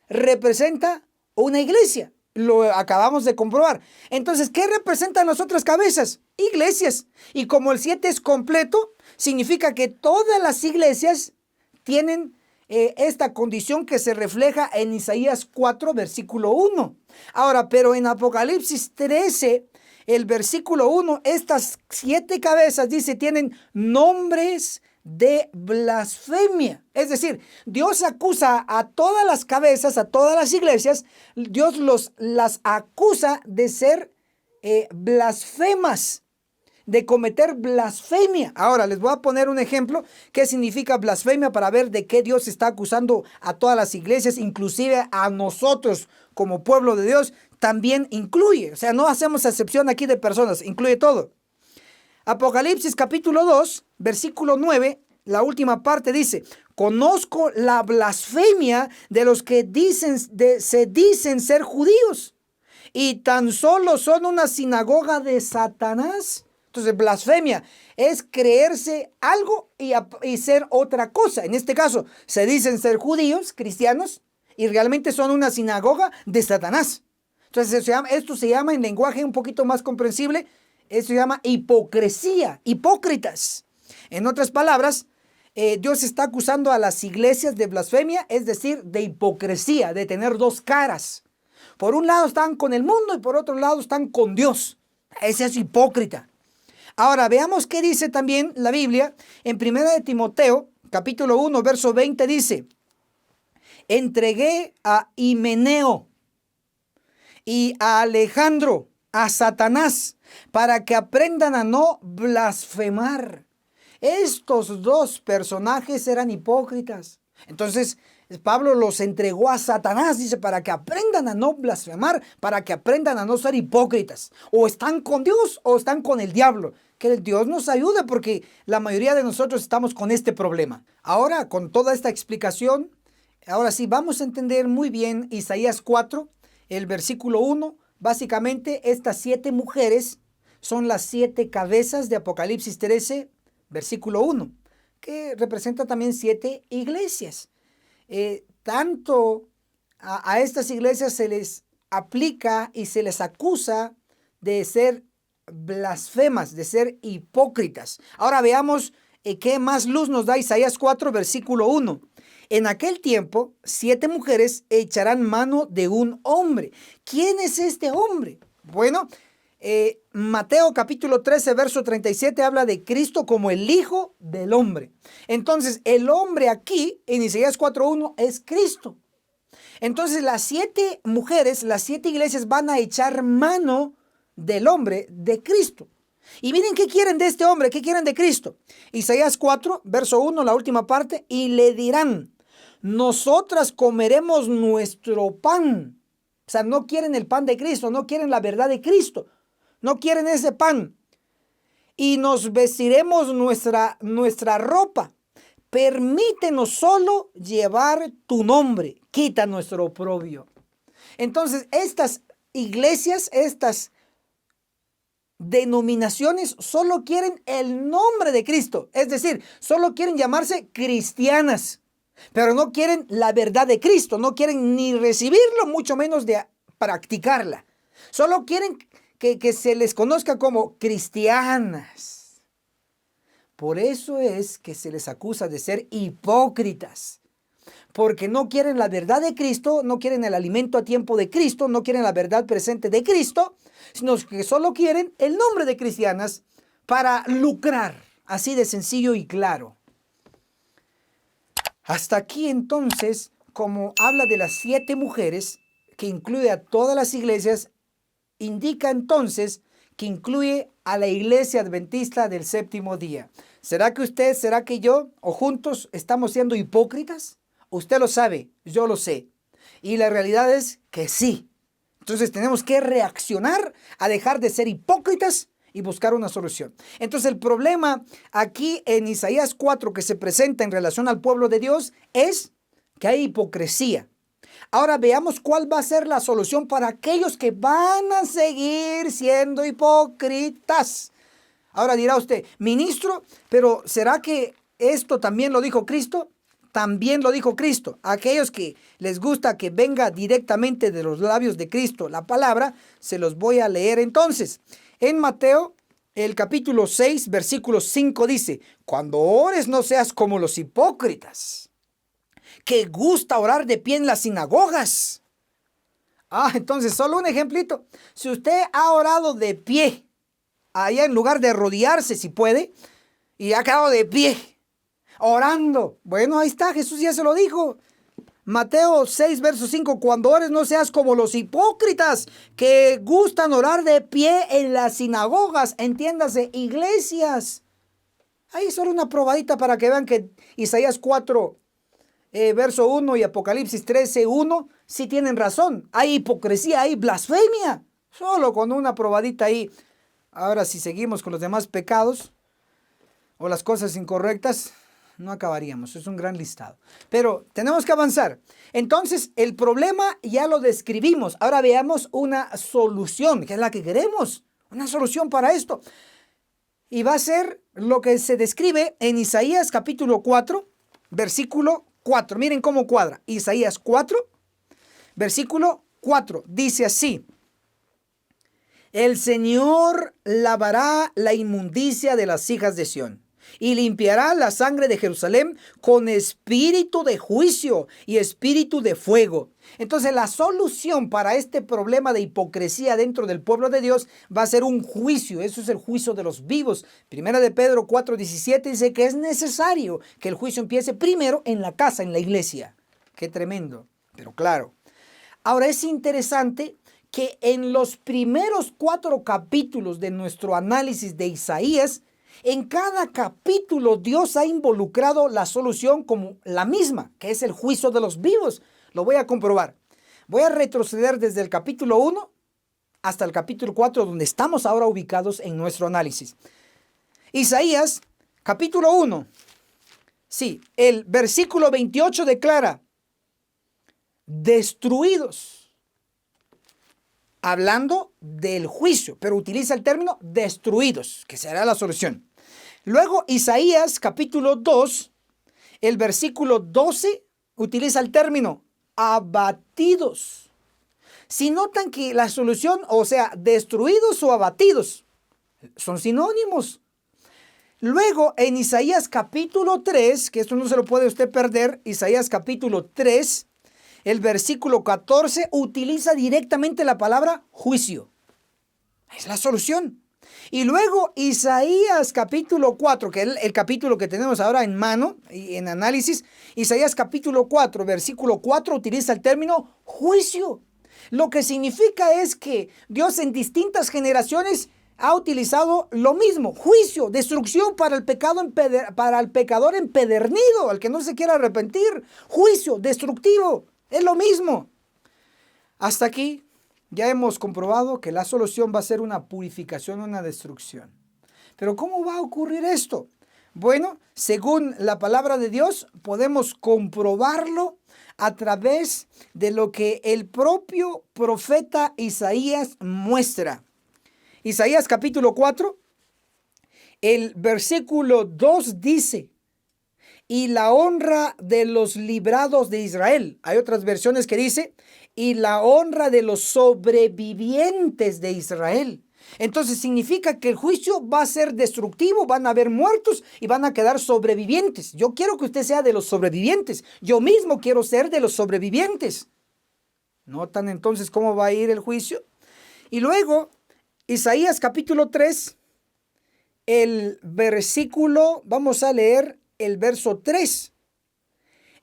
representa una iglesia. Lo acabamos de comprobar. Entonces, ¿qué representan las otras cabezas? Iglesias. Y como el 7 es completo, significa que todas las iglesias tienen esta condición que se refleja en Isaías 4, versículo 1. Ahora, pero en Apocalipsis 13, el versículo 1, estas 7 cabezas, dice, tienen nombres de blasfemia. Es decir, Dios acusa a todas las cabezas, a todas las iglesias, Dios las acusa de ser blasfemas. de cometer blasfemia. Ahora les voy a poner un ejemplo. ¿Qué significa blasfemia? Para ver de qué Dios está acusando a todas las iglesias, inclusive a nosotros como pueblo de Dios, también incluye. O sea, no hacemos excepción aquí de personas, incluye todo. Apocalipsis capítulo 2, versículo 9, la última parte dice: conozco la blasfemia de los que se dicen ser judíos y tan solo son una sinagoga de Satanás. Entonces, blasfemia es creerse algo y ser otra cosa. En este caso, se dicen ser judíos, cristianos, y realmente son una sinagoga de Satanás. Entonces, esto se llama en lenguaje un poquito más comprensible, esto se llama hipocresía, hipócritas. En otras palabras, Dios está acusando a las iglesias de blasfemia, es decir, de hipocresía, de tener dos caras. Por un lado están con el mundo y por otro lado están con Dios. Ese es hipócrita. Ahora veamos qué dice también la Biblia. En 1 de Timoteo, capítulo 1, verso 20 dice: entregué a Himeneo y a Alejandro a Satanás para que aprendan a no blasfemar. Estos dos personajes eran hipócritas. Entonces Pablo los entregó a Satanás, dice, para que aprendan a no blasfemar, para que aprendan a no ser hipócritas. O están con Dios o están con el diablo. Que Dios nos ayude, porque la mayoría de nosotros estamos con este problema. Ahora, con toda esta explicación, ahora sí vamos a entender muy bien Isaías 4, el versículo 1. Básicamente, estas 7 mujeres son las 7 cabezas de Apocalipsis 13, versículo 1, que representa también 7 iglesias. Tanto a estas iglesias se les aplica y se les acusa de ser blasfemas, de ser hipócritas. Ahora veamos qué más luz nos da Isaías 4, versículo 1. En aquel tiempo, 7 mujeres echarán mano de un hombre. ¿Quién es este hombre? Bueno, Mateo capítulo 13, verso 37 habla de Cristo como el Hijo del Hombre. Entonces, el hombre aquí, en Isaías 4:1, es Cristo. Entonces, las 7 mujeres, las 7 iglesias van a echar mano del hombre, de Cristo. Y miren qué quieren de este hombre, qué quieren de Cristo. Isaías 4, verso 1, la última parte: y le dirán: nosotras comeremos nuestro pan. O sea, no quieren el pan de Cristo, no quieren la verdad de Cristo. No quieren ese pan. Y nos vestiremos nuestra ropa. Permítenos solo llevar tu nombre. Quita nuestro oprobio. Entonces, estas iglesias, estas denominaciones solo quieren el nombre de Cristo. Es decir, solo quieren llamarse cristianas. Pero no quieren la verdad de Cristo. No quieren ni recibirlo, mucho menos de practicarla. Solo quieren que se les conozca como cristianas. Por eso es que se les acusa de ser hipócritas. Porque no quieren la verdad de Cristo, no quieren el alimento a tiempo de Cristo, no quieren la verdad presente de Cristo, sino que solo quieren el nombre de cristianas para lucrar. Así de sencillo y claro. Hasta aquí entonces, como habla de las 7 mujeres, que incluye a todas las iglesias, indica entonces que incluye a la iglesia adventista del séptimo día. ¿Será que usted, será que yo, o juntos estamos siendo hipócritas? Usted lo sabe, yo lo sé. Y la realidad es que sí. Entonces tenemos que reaccionar a dejar de ser hipócritas y buscar una solución. Entonces el problema aquí en Isaías 4 que se presenta en relación al pueblo de Dios es que hay hipocresía. Ahora veamos cuál va a ser la solución para aquellos que van a seguir siendo hipócritas. Ahora dirá usted: ministro, pero ¿será que esto también lo dijo Cristo? También lo dijo Cristo. Aquellos que les gusta que venga directamente de los labios de Cristo la palabra, se los voy a leer entonces. En Mateo, el capítulo 6, versículo 5 dice: cuando ores no seas como los hipócritas, que gusta orar de pie en las sinagogas. Entonces solo un ejemplito. Si usted ha orado de pie, allá en lugar de arrodillarse si puede, y ha quedado de pie, orando, bueno, ahí está, Jesús ya se lo dijo. Mateo 6, verso 5, cuando ores no seas como los hipócritas que gustan orar de pie en las sinagogas, entiéndase, iglesias. Ahí solo una probadita para que vean que Isaías 4, verso 1 y Apocalipsis 13, 1, sí tienen razón. Hay hipocresía, hay blasfemia. Solo con una probadita ahí. Ahora, si seguimos con los demás pecados o las cosas incorrectas, no acabaríamos. Es un gran listado. Pero tenemos que avanzar. Entonces, el problema ya lo describimos. Ahora veamos una solución, que es la que queremos. Una solución para esto. Y va a ser lo que se describe en Isaías capítulo 4, versículo 4. Miren cómo cuadra. Isaías 4, versículo 4. Dice así: el Señor lavará la inmundicia de las hijas de Sión y limpiará la sangre de Jerusalén con espíritu de juicio y espíritu de fuego. Entonces la solución para este problema de hipocresía dentro del pueblo de Dios va a ser un juicio. Eso es el juicio de los vivos. Primera de Pedro 4:17 dice que es necesario que el juicio empiece primero en la casa, en la iglesia. Qué tremendo, pero claro. Ahora es interesante que en los primeros 4 capítulos de nuestro análisis de Isaías, en cada capítulo Dios ha involucrado la solución como la misma, que es el juicio de los vivos. Lo voy a comprobar. Voy a retroceder desde el capítulo 1 hasta el capítulo 4, donde estamos ahora ubicados en nuestro análisis. Isaías, capítulo 1. Sí, el versículo 28 declara: destruidos. Hablando del juicio, pero utiliza el término destruidos, que será la solución. Luego Isaías capítulo 2, el versículo 12, utiliza el término abatidos. Si notan que la solución, o sea, destruidos o abatidos, son sinónimos. Luego en Isaías capítulo 3, que esto no se lo puede usted perder, Isaías capítulo 3, el versículo 14 utiliza directamente la palabra juicio. Es la solución. Y luego Isaías capítulo 4, que es el capítulo que tenemos ahora en mano y en análisis. Isaías capítulo 4, versículo 4 utiliza el término juicio. Lo que significa es que Dios en distintas generaciones ha utilizado lo mismo: juicio, destrucción para el pecador empedernido, al que no se quiera arrepentir. Juicio destructivo. Es lo mismo. Hasta aquí ya hemos comprobado que la solución va a ser una purificación, una destrucción. Pero ¿cómo va a ocurrir esto? Bueno, según la palabra de Dios, podemos comprobarlo a través de lo que el propio profeta Isaías muestra. Isaías capítulo 4, el versículo 2 dice: y la honra de los librados de Israel. Hay otras versiones que dice: y la honra de los sobrevivientes de Israel. Entonces significa que el juicio va a ser destructivo, van a haber muertos y van a quedar sobrevivientes. Yo quiero que usted sea de los sobrevivientes. Yo mismo quiero ser de los sobrevivientes. ¿Notan entonces cómo va a ir el juicio? Y luego, Isaías capítulo 3, el versículo, vamos a leer el verso 3.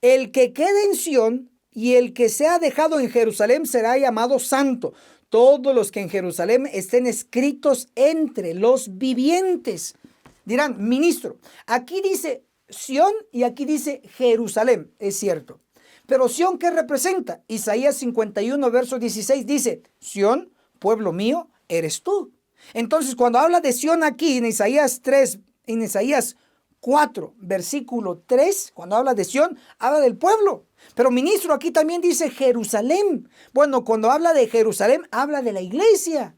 El que quede en Sión y el que sea dejado en Jerusalén será llamado santo. Todos los que en Jerusalén estén escritos entre los vivientes. Dirán: ministro, aquí dice Sión y aquí dice Jerusalén. Es cierto. Pero Sión, ¿qué representa? Isaías 51, verso 16 dice: Sión, pueblo mío, eres tú. Entonces, cuando habla de Sión aquí en Isaías 3, en Isaías 4, versículo 3, cuando habla de Sión, habla del pueblo. Pero ministro, aquí también dice Jerusalén. Bueno, cuando habla de Jerusalén, habla de la iglesia.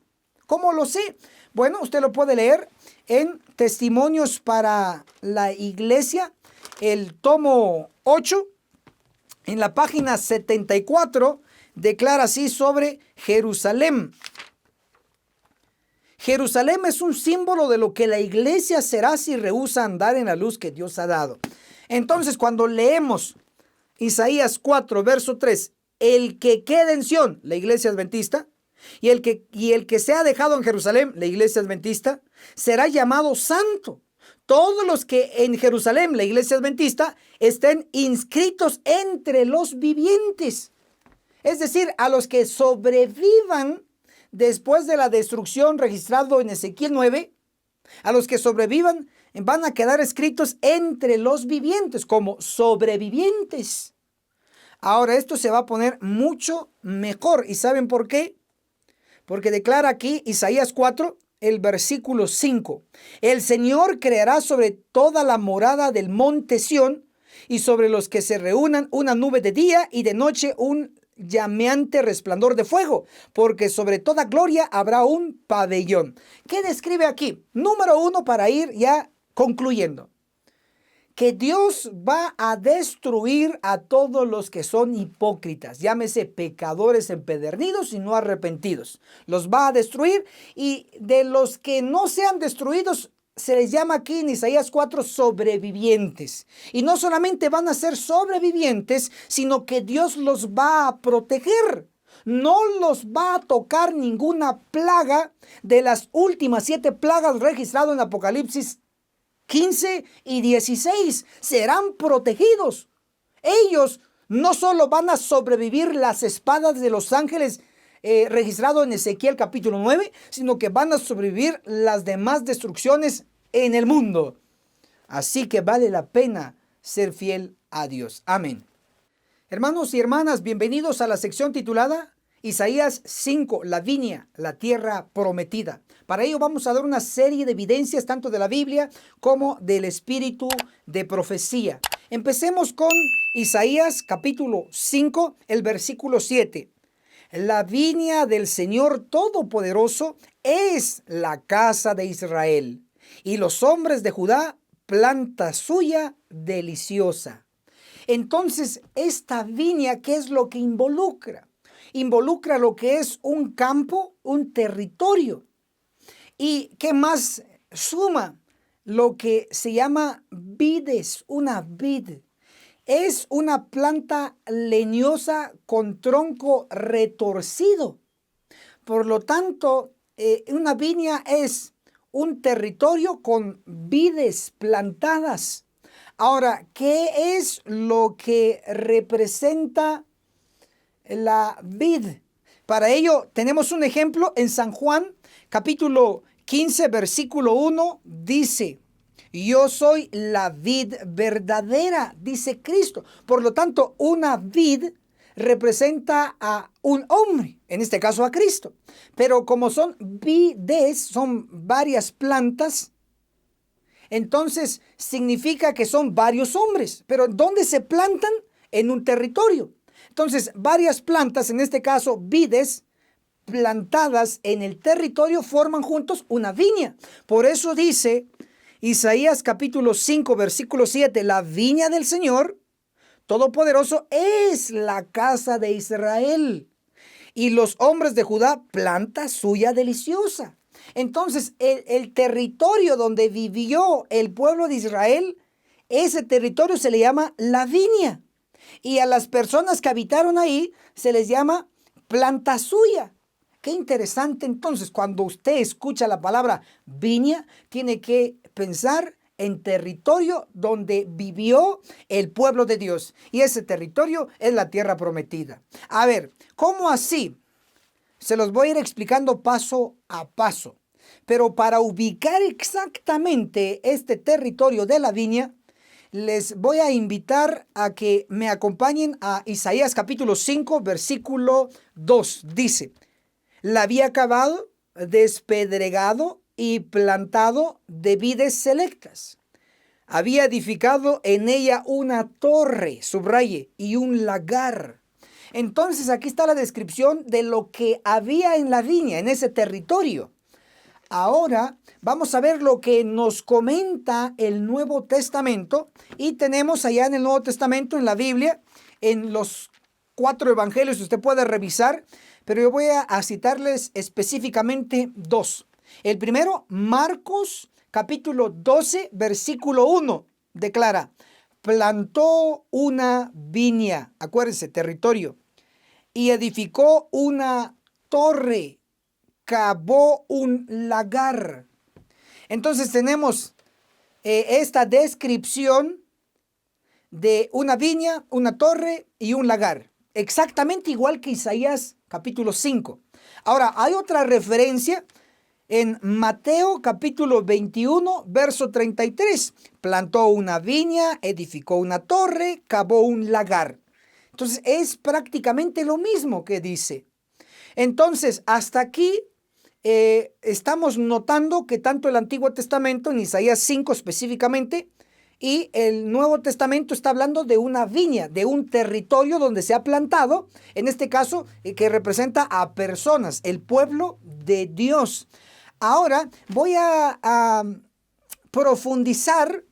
¿Cómo lo sé? Bueno, usted lo puede leer en Testimonios para la Iglesia, el tomo 8, en la página 74, declara así sobre Jerusalén. Jerusalén es un símbolo de lo que la iglesia será si rehúsa andar en la luz que Dios ha dado. Entonces, cuando leemos Isaías 4, verso 3, el que quede en Sión, la iglesia adventista, y el que sea dejado en Jerusalén, la iglesia adventista, será llamado santo. todos los que en Jerusalén, la iglesia adventista, estén inscritos entre los vivientes. Es decir, a los que sobrevivan después de la destrucción registrado en Ezequiel 9, a los que sobrevivan van a quedar escritos entre los vivientes como sobrevivientes. Ahora esto se va a poner mucho mejor. ¿Y saben por qué? Porque declara aquí Isaías 4, el versículo 5. El Señor creará sobre toda la morada del monte Sión y sobre los que se reúnan una nube de día y de noche un llameante resplandor de fuego, porque sobre toda gloria habrá un pabellón. ¿Qué describe aquí? Número uno, para ir ya concluyendo, que Dios va a destruir a todos los que son hipócritas, llámese pecadores empedernidos y no arrepentidos. Los va a destruir, y de los que no sean destruidos se les llama aquí en Isaías 4 sobrevivientes. Y no solamente van a ser sobrevivientes, sino que Dios los va a proteger. No los va a tocar ninguna plaga de las últimas 7 plagas registradas en Apocalipsis 15 y 16. Serán protegidos. Ellos no solo van a sobrevivir las espadas de los ángeles registrado en Ezequiel capítulo 9, sino que van a sobrevivir las demás destrucciones en el mundo. Así que vale la pena ser fiel a Dios. Amén. Hermanos y hermanas, bienvenidos a la sección titulada Isaías 5, la viña, la tierra prometida. Para ello vamos a dar una serie de evidencias tanto de la Biblia como del espíritu de profecía. Empecemos con Isaías capítulo 5, el versículo 7. La viña del Señor Todopoderoso es la casa de Israel, y los hombres de Judá, planta suya deliciosa. Entonces, esta viña, ¿qué es lo que involucra? Involucra lo que es un campo, un territorio. ¿Y qué más suma? Lo que se llama vides, una vid. Es una planta leñosa con tronco retorcido. Por lo tanto, una viña es un territorio con vides plantadas. Ahora, ¿qué es lo que representa la vid? Para ello tenemos un ejemplo en San Juan, capítulo 15, versículo 1, dice: yo soy la vid verdadera, dice Cristo. Por lo tanto, una vid representa a un hombre, en este caso a Cristo. Pero como son vides, son varias plantas, entonces significa que son varios hombres. Pero ¿dónde se plantan? En un territorio. Entonces, varias plantas, en este caso vides, plantadas en el territorio, forman juntos una viña. Por eso dice Isaías capítulo 5, versículo 7, la viña del Señor Todopoderoso es la casa de Israel, y los hombres de Judá, planta suya deliciosa. Entonces, el territorio donde vivió el pueblo de Israel, ese territorio se le llama la viña. Y a las personas que habitaron ahí se les llama planta suya. Qué interesante. Entonces, cuando usted escucha la palabra viña, tiene que pensar en territorio donde vivió el pueblo de Dios. Y ese territorio es la tierra prometida. A ver, ¿cómo así? Se los voy a ir explicando paso a paso. Pero para ubicar exactamente este territorio de la viña, les voy a invitar a que me acompañen a Isaías capítulo 5, versículo 2. Dice: la había cavado, despedregado y plantado de vides selectas. Había edificado en ella una torre, subraye, y un lagar. Entonces aquí está la descripción de lo que había en la viña, en ese territorio. Ahora vamos a ver lo que nos comenta el Nuevo Testamento, y tenemos allá en el Nuevo Testamento, en la Biblia, en los 4 evangelios, usted puede revisar, pero yo voy a citarles específicamente 2. El primero, Marcos capítulo 12, versículo 1, declara: plantó una viña, acuérdense, territorio, y edificó una torre, cavó un lagar. Entonces tenemos esta descripción de una viña, una torre y un lagar. Exactamente igual que Isaías capítulo 5. Ahora, hay otra referencia en Mateo capítulo 21, verso 33. Plantó una viña, edificó una torre, cavó un lagar. Entonces, es prácticamente lo mismo que dice. Entonces, hasta aquí estamos notando que tanto el Antiguo Testamento, en Isaías 5 específicamente, y el Nuevo Testamento está hablando de una viña, de un territorio donde se ha plantado, en este caso, que representa a personas, el pueblo de Dios. Ahora voy a profundizar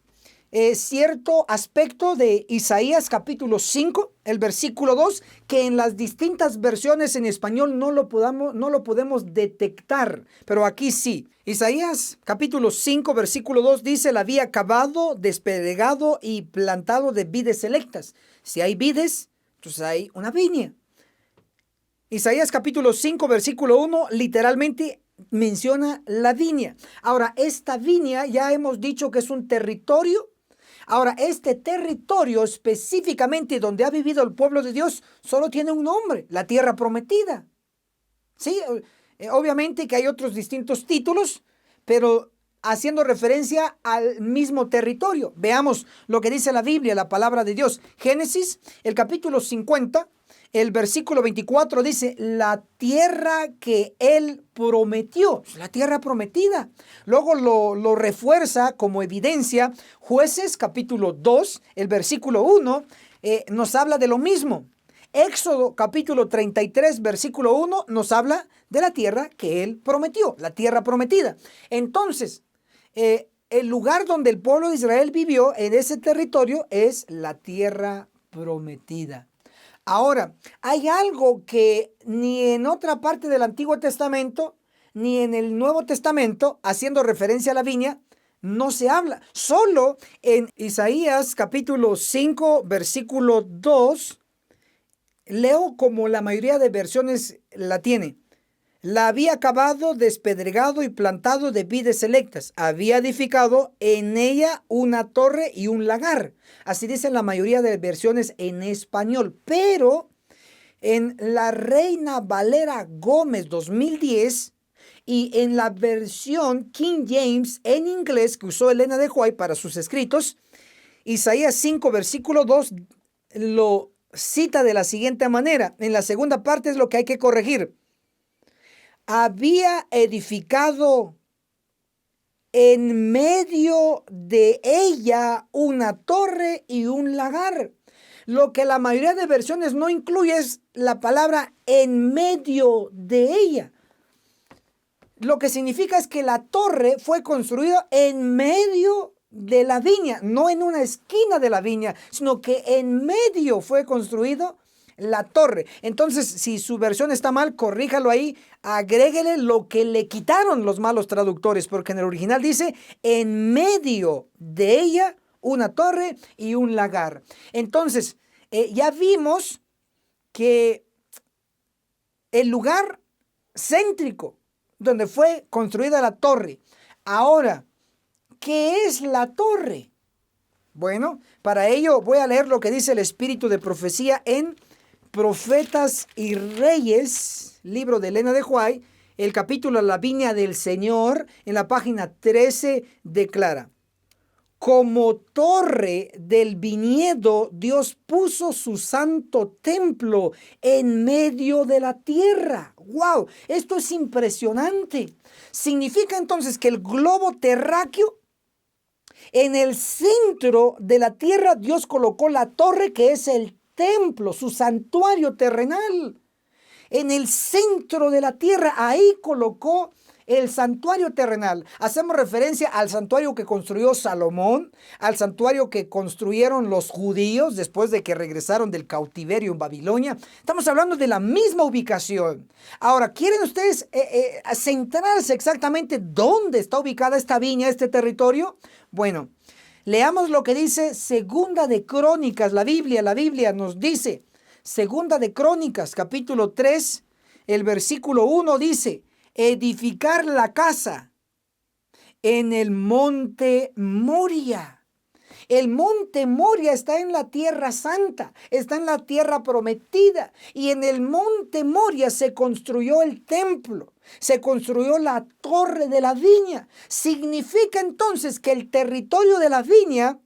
cierto aspecto de Isaías capítulo 5, el versículo 2, que en las distintas versiones en español no lo podemos detectar, pero aquí sí. Isaías capítulo 5, versículo 2 dice: la había cavado, despedregado y plantado de vides selectas. Si hay vides, entonces hay una viña. Isaías capítulo 5, versículo 1, literalmente menciona la viña. Ahora, esta viña ya hemos dicho que es un territorio. Ahora, este territorio específicamente donde ha vivido el pueblo de Dios solo tiene un nombre: la tierra prometida. Sí, obviamente que hay otros distintos títulos, pero haciendo referencia al mismo territorio. Veamos lo que dice la Biblia, la palabra de Dios. Génesis, el capítulo 50, el versículo 24 dice: la tierra que él prometió, la tierra prometida. Luego lo refuerza como evidencia. Jueces, capítulo 2, el versículo 1, nos habla de lo mismo. Éxodo capítulo 33, versículo 1 nos habla de la tierra que él prometió, la tierra prometida. Entonces, el lugar donde el pueblo de Israel vivió en ese territorio es la tierra prometida. Ahora, hay algo que ni en otra parte del Antiguo Testamento, ni en el Nuevo Testamento, haciendo referencia a la viña, no se habla. Solo en Isaías capítulo 5, versículo 2, leo como la mayoría de versiones la tiene. La había cavado, despedregado y plantado de vides selectas. Había edificado en ella una torre y un lagar. Así dicen la mayoría de versiones en español. Pero en la Reina Valera Gómez 2010 y en la versión King James en inglés que usó Elena de White para sus escritos, Isaías 5, versículo 2 lo cita de la siguiente manera. En la segunda parte es lo que hay que corregir. Había edificado en medio de ella una torre y un lagar. Lo que la mayoría de versiones no incluye es la palabra en medio de ella. Lo que significa es que la torre fue construida en medio de la viña, no en una esquina de la viña, sino que en medio fue construido la torre. Entonces, si su versión está mal, corríjalo ahí, agréguele lo que le quitaron los malos traductores, porque en el original dice en medio de ella una torre y un lagar. Entonces, ya vimos que el lugar céntrico donde fue construida la torre. Ahora, ¿qué es la torre? Bueno, para ello voy a leer lo que dice el Espíritu de Profecía en Profetas y Reyes, libro de Elena de White, el capítulo La Viña del Señor, en la página 13, declara: como torre del viñedo, Dios puso su santo templo en medio de la tierra. ¡Wow! Esto es impresionante. Significa entonces que el globo terráqueo, en el centro de la tierra, Dios colocó la torre que es el templo, su santuario terrenal. En el centro de la tierra, ahí colocó el santuario terrenal. Hacemos referencia al santuario que construyó Salomón, al santuario que construyeron los judíos después de que regresaron del cautiverio en Babilonia. Estamos hablando de la misma ubicación. Ahora, ¿quieren ustedes centrarse exactamente dónde está ubicada esta viña, este territorio? Bueno, leamos lo que dice Segunda de Crónicas, la Biblia nos dice, Segunda de Crónicas, capítulo 3, el versículo 1 dice: edificar la casa en el monte Moria. El monte Moria está en la tierra santa, está en la tierra prometida. Y en el monte Moria se construyó el templo, se construyó la torre de la viña. Significa entonces que el territorio de la viña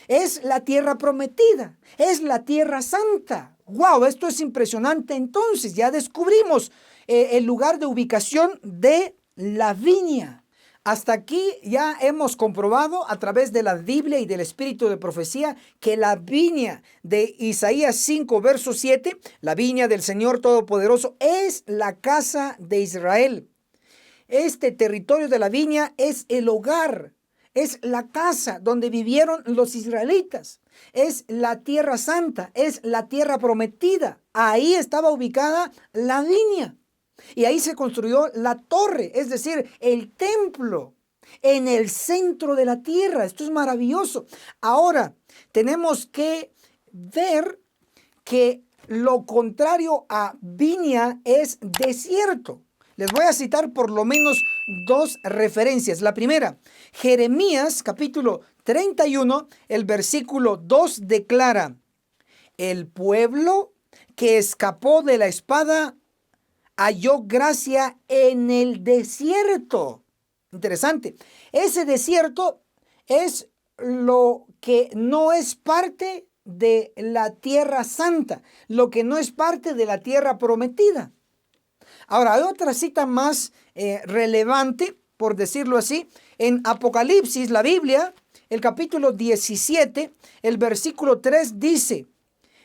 es la tierra prometida, es la tierra santa. ¡Wow! Esto es impresionante. Entonces ya descubrimos el lugar de ubicación de la viña. Hasta aquí ya hemos comprobado a través de la Biblia y del espíritu de profecía que la viña de Isaías 5, verso 7, la viña del Señor Todopoderoso, es la casa de Israel. Este territorio de la viña es el hogar, es la casa donde vivieron los israelitas, es la tierra santa, es la tierra prometida. Ahí estaba ubicada la viña. Y ahí se construyó la torre, es decir, el templo, en el centro de la tierra. Esto es maravilloso. Ahora, tenemos que ver que lo contrario a viña es desierto. Les voy a citar por lo menos dos referencias. La primera, Jeremías capítulo 31, el versículo 2 declara: el pueblo que escapó de la espada halló gracia en el desierto. Interesante. Ese desierto es lo que no es parte de la tierra santa, lo que no es parte de la tierra prometida. Ahora, hay otra cita más relevante, por decirlo así, en Apocalipsis, la Biblia, el capítulo 17, el versículo 3 dice: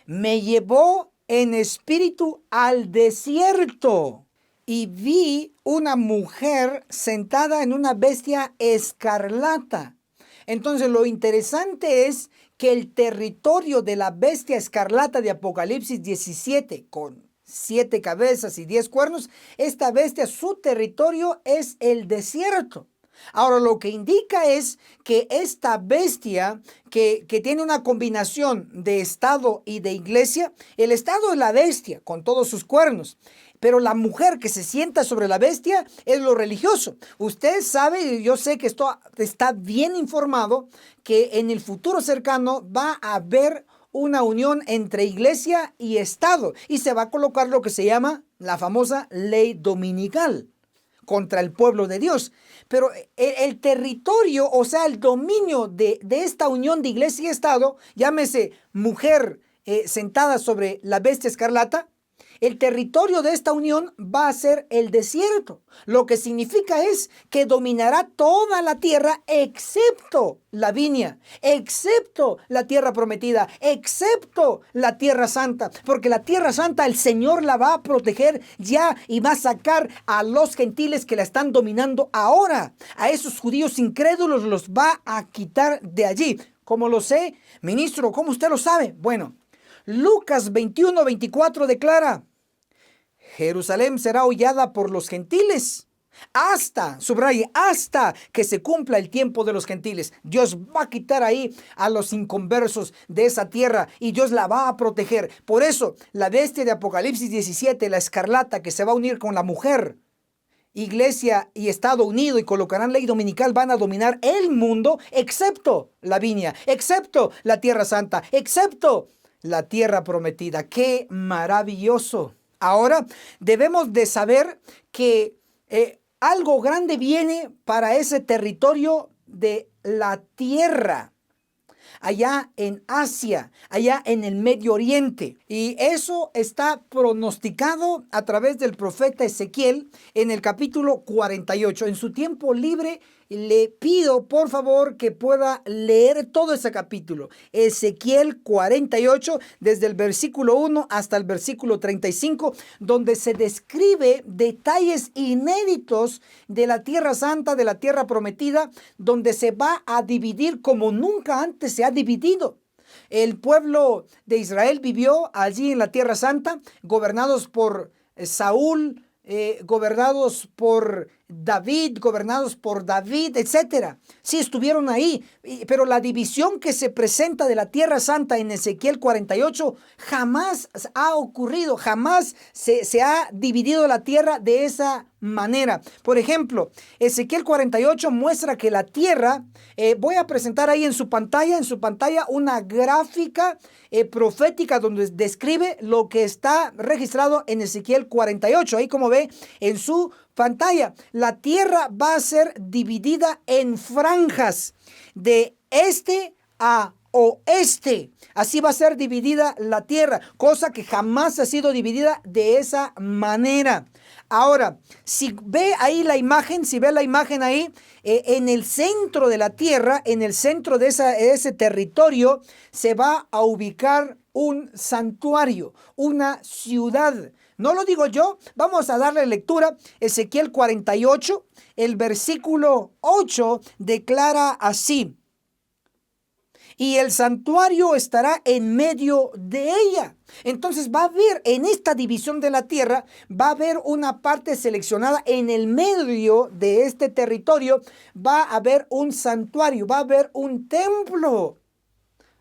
me llevó en espíritu al desierto y vi una mujer sentada en una bestia escarlata. Entonces lo interesante es que el territorio de la bestia escarlata de Apocalipsis 17, con 7 cabezas y 10 cuernos, esta bestia, su territorio es el desierto. Ahora, lo que indica es que esta bestia que tiene una combinación de estado y de iglesia, el estado es la bestia con todos sus cuernos, pero la mujer que se sienta sobre la bestia es lo religioso. Usted sabe, y yo sé que esto está bien informado, que en el futuro cercano va a haber una unión entre iglesia y estado y se va a colocar lo que se llama la famosa ley dominical contra el pueblo de Dios. Pero el territorio, o sea, el dominio de esta unión de iglesia y estado, llámese mujer sentada sobre la bestia escarlata, el territorio de esta unión va a ser el desierto. Lo que significa es que dominará toda la tierra excepto la viña, excepto la tierra prometida, excepto la tierra santa. Porque la tierra santa el Señor la va a proteger ya y va a sacar a los gentiles que la están dominando ahora. A esos judíos incrédulos los va a quitar de allí. ¿Cómo lo sé? Ministro, ¿cómo usted lo sabe? Bueno, Lucas 21:24 declara: Jerusalén será hollada por los gentiles hasta, subraye, hasta que se cumpla el tiempo de los gentiles. Dios va a quitar ahí a los inconversos de esa tierra y Dios la va a proteger. Por eso, la bestia de Apocalipsis 17, la escarlata que se va a unir con la mujer, iglesia y estado unido y colocarán ley dominical, van a dominar el mundo, excepto la viña, excepto la tierra santa, excepto la tierra prometida. ¡Qué maravilloso! Ahora debemos de saber que algo grande viene para ese territorio de la tierra, allá en Asia, allá en el Medio Oriente. Y eso está pronosticado a través del profeta Ezequiel en el capítulo 48. En su tiempo libre le pido por favor que pueda leer todo ese capítulo. Ezequiel 48, desde el versículo 1 hasta el versículo 35, donde se describe detalles inéditos de la tierra santa, de la tierra prometida, donde se va a dividir como nunca antes se ha dividido. El pueblo de Israel vivió allí en la tierra santa, gobernados por Saúl, gobernados por David, gobernados por David, etcétera. Sí, estuvieron ahí, pero la división que se presenta de la Tierra Santa en Ezequiel 48 jamás ha ocurrido, jamás se ha dividido la tierra de esa manera. Por ejemplo, Ezequiel 48 muestra que la tierra, voy a presentar ahí en su pantalla una gráfica profética donde describe lo que está registrado en Ezequiel 48. Ahí como ve en su pantalla, la tierra va a ser dividida en franjas de este a oeste. Así va a ser dividida la tierra, cosa que jamás ha sido dividida de esa manera. Ahora, si ve ahí la imagen, ahí, en el centro de la tierra, en el centro de ese territorio, se va a ubicar un santuario, una ciudad. No lo digo yo, vamos a darle lectura. Ezequiel 48, el versículo 8 declara así: y el santuario estará en medio de ella. Entonces va a haber en esta división de la tierra, va a haber una parte seleccionada en el medio de este territorio, va a haber un santuario, va a haber un templo.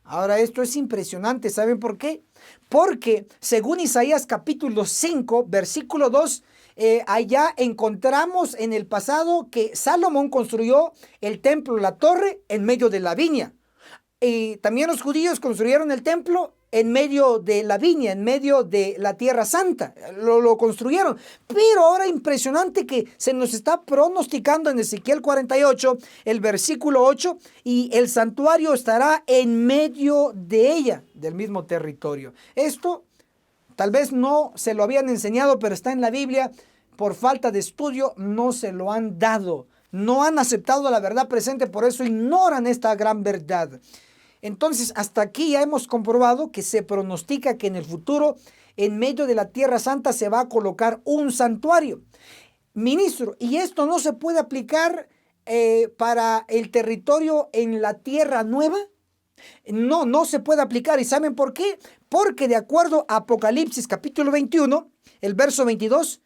Ahora esto es impresionante, ¿saben por qué? Porque según Isaías capítulo 5, versículo 2, allá encontramos en el pasado que Salomón construyó el templo, la torre, en medio de la viña. Y también los judíos construyeron el templo en medio de la viña, en medio de la tierra santa. Lo construyeron. Pero ahora impresionante que se nos está pronosticando en Ezequiel 48, el versículo 8, y el santuario estará en medio de ella, del mismo territorio. Esto tal vez no se lo habían enseñado, pero está en la Biblia. Por falta de estudio no se lo han dado. No han aceptado la verdad presente, por eso ignoran esta gran verdad. Entonces, hasta aquí ya hemos comprobado que se pronostica que en el futuro, en medio de la Tierra Santa, se va a colocar un santuario. Ministro, ¿y esto no se puede aplicar para el territorio en la Tierra Nueva? No, no se puede aplicar. ¿Y saben por qué? Porque de acuerdo a Apocalipsis capítulo 21, el verso 22,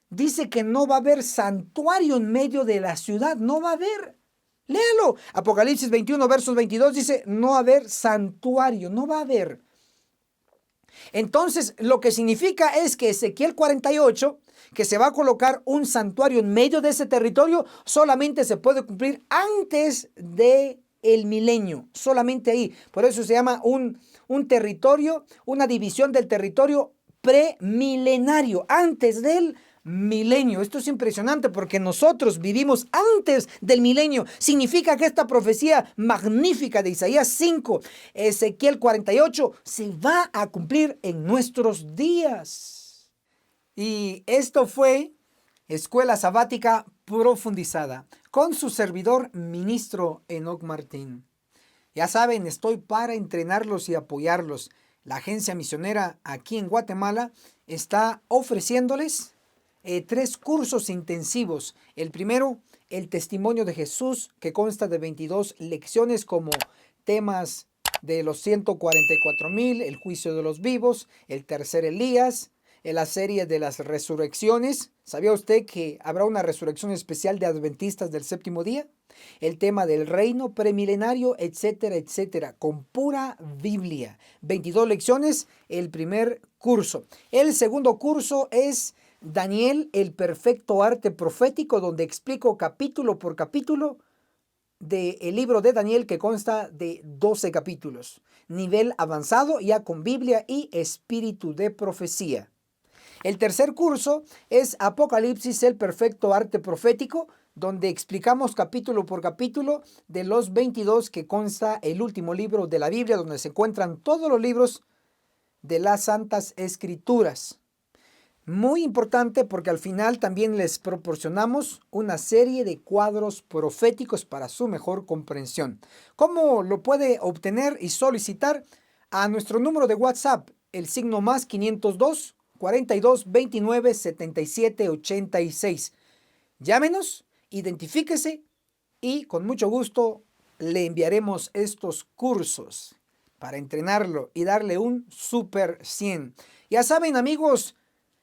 dice que no va a haber santuario en medio de la ciudad, no va a haber. Léalo. Apocalipsis 21, versos 22 dice, no va a haber santuario, no va a haber. Entonces, lo que significa es que Ezequiel 48, que se va a colocar un santuario en medio de ese territorio, solamente se puede cumplir antes de el milenio, solamente ahí. Por eso se llama un territorio, una división del territorio premilenario, antes del milenio. Esto es impresionante porque nosotros vivimos antes del milenio. Significa que esta profecía magnífica de Isaías 5, Ezequiel 48, se va a cumplir en nuestros días. Y esto fue Escuela Sabática Profundizada con su servidor, ministro Enoc Martín. Ya saben, estoy para entrenarlos y apoyarlos. La agencia misionera aquí en Guatemala está ofreciéndoles 3 cursos intensivos. El primero, el testimonio de Jesús, que consta de 22 lecciones como temas de los 144,000, el juicio de los vivos, el tercer Elías, en la serie de las resurrecciones. ¿Sabía usted que habrá una resurrección especial de adventistas del séptimo día? El tema del reino premilenario, etcétera, etcétera, con pura Biblia. 22 lecciones, el primer curso. El segundo curso es Daniel, el perfecto arte profético, donde explico capítulo por capítulo del libro de Daniel, que consta de 12 capítulos. Nivel avanzado, ya con Biblia y espíritu de profecía. El tercer curso es Apocalipsis, el perfecto arte profético, donde explicamos capítulo por capítulo de los 22 que consta el último libro de la Biblia, donde se encuentran todos los libros de las Santas Escrituras. Muy importante porque al final también les proporcionamos una serie de cuadros proféticos para su mejor comprensión. ¿Cómo lo puede obtener y solicitar? A nuestro número de WhatsApp, el signo más 502 42 29 77 86. Llámenos, identifíquese y con mucho gusto le enviaremos estos cursos para entrenarlo y darle un super 100. Ya saben, amigos,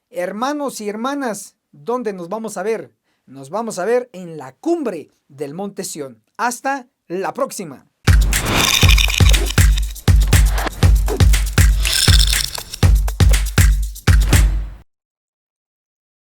hermanos y hermanas, ¿dónde nos vamos a ver? Nos vamos a ver en la cumbre del Monte Sión. Hasta la próxima.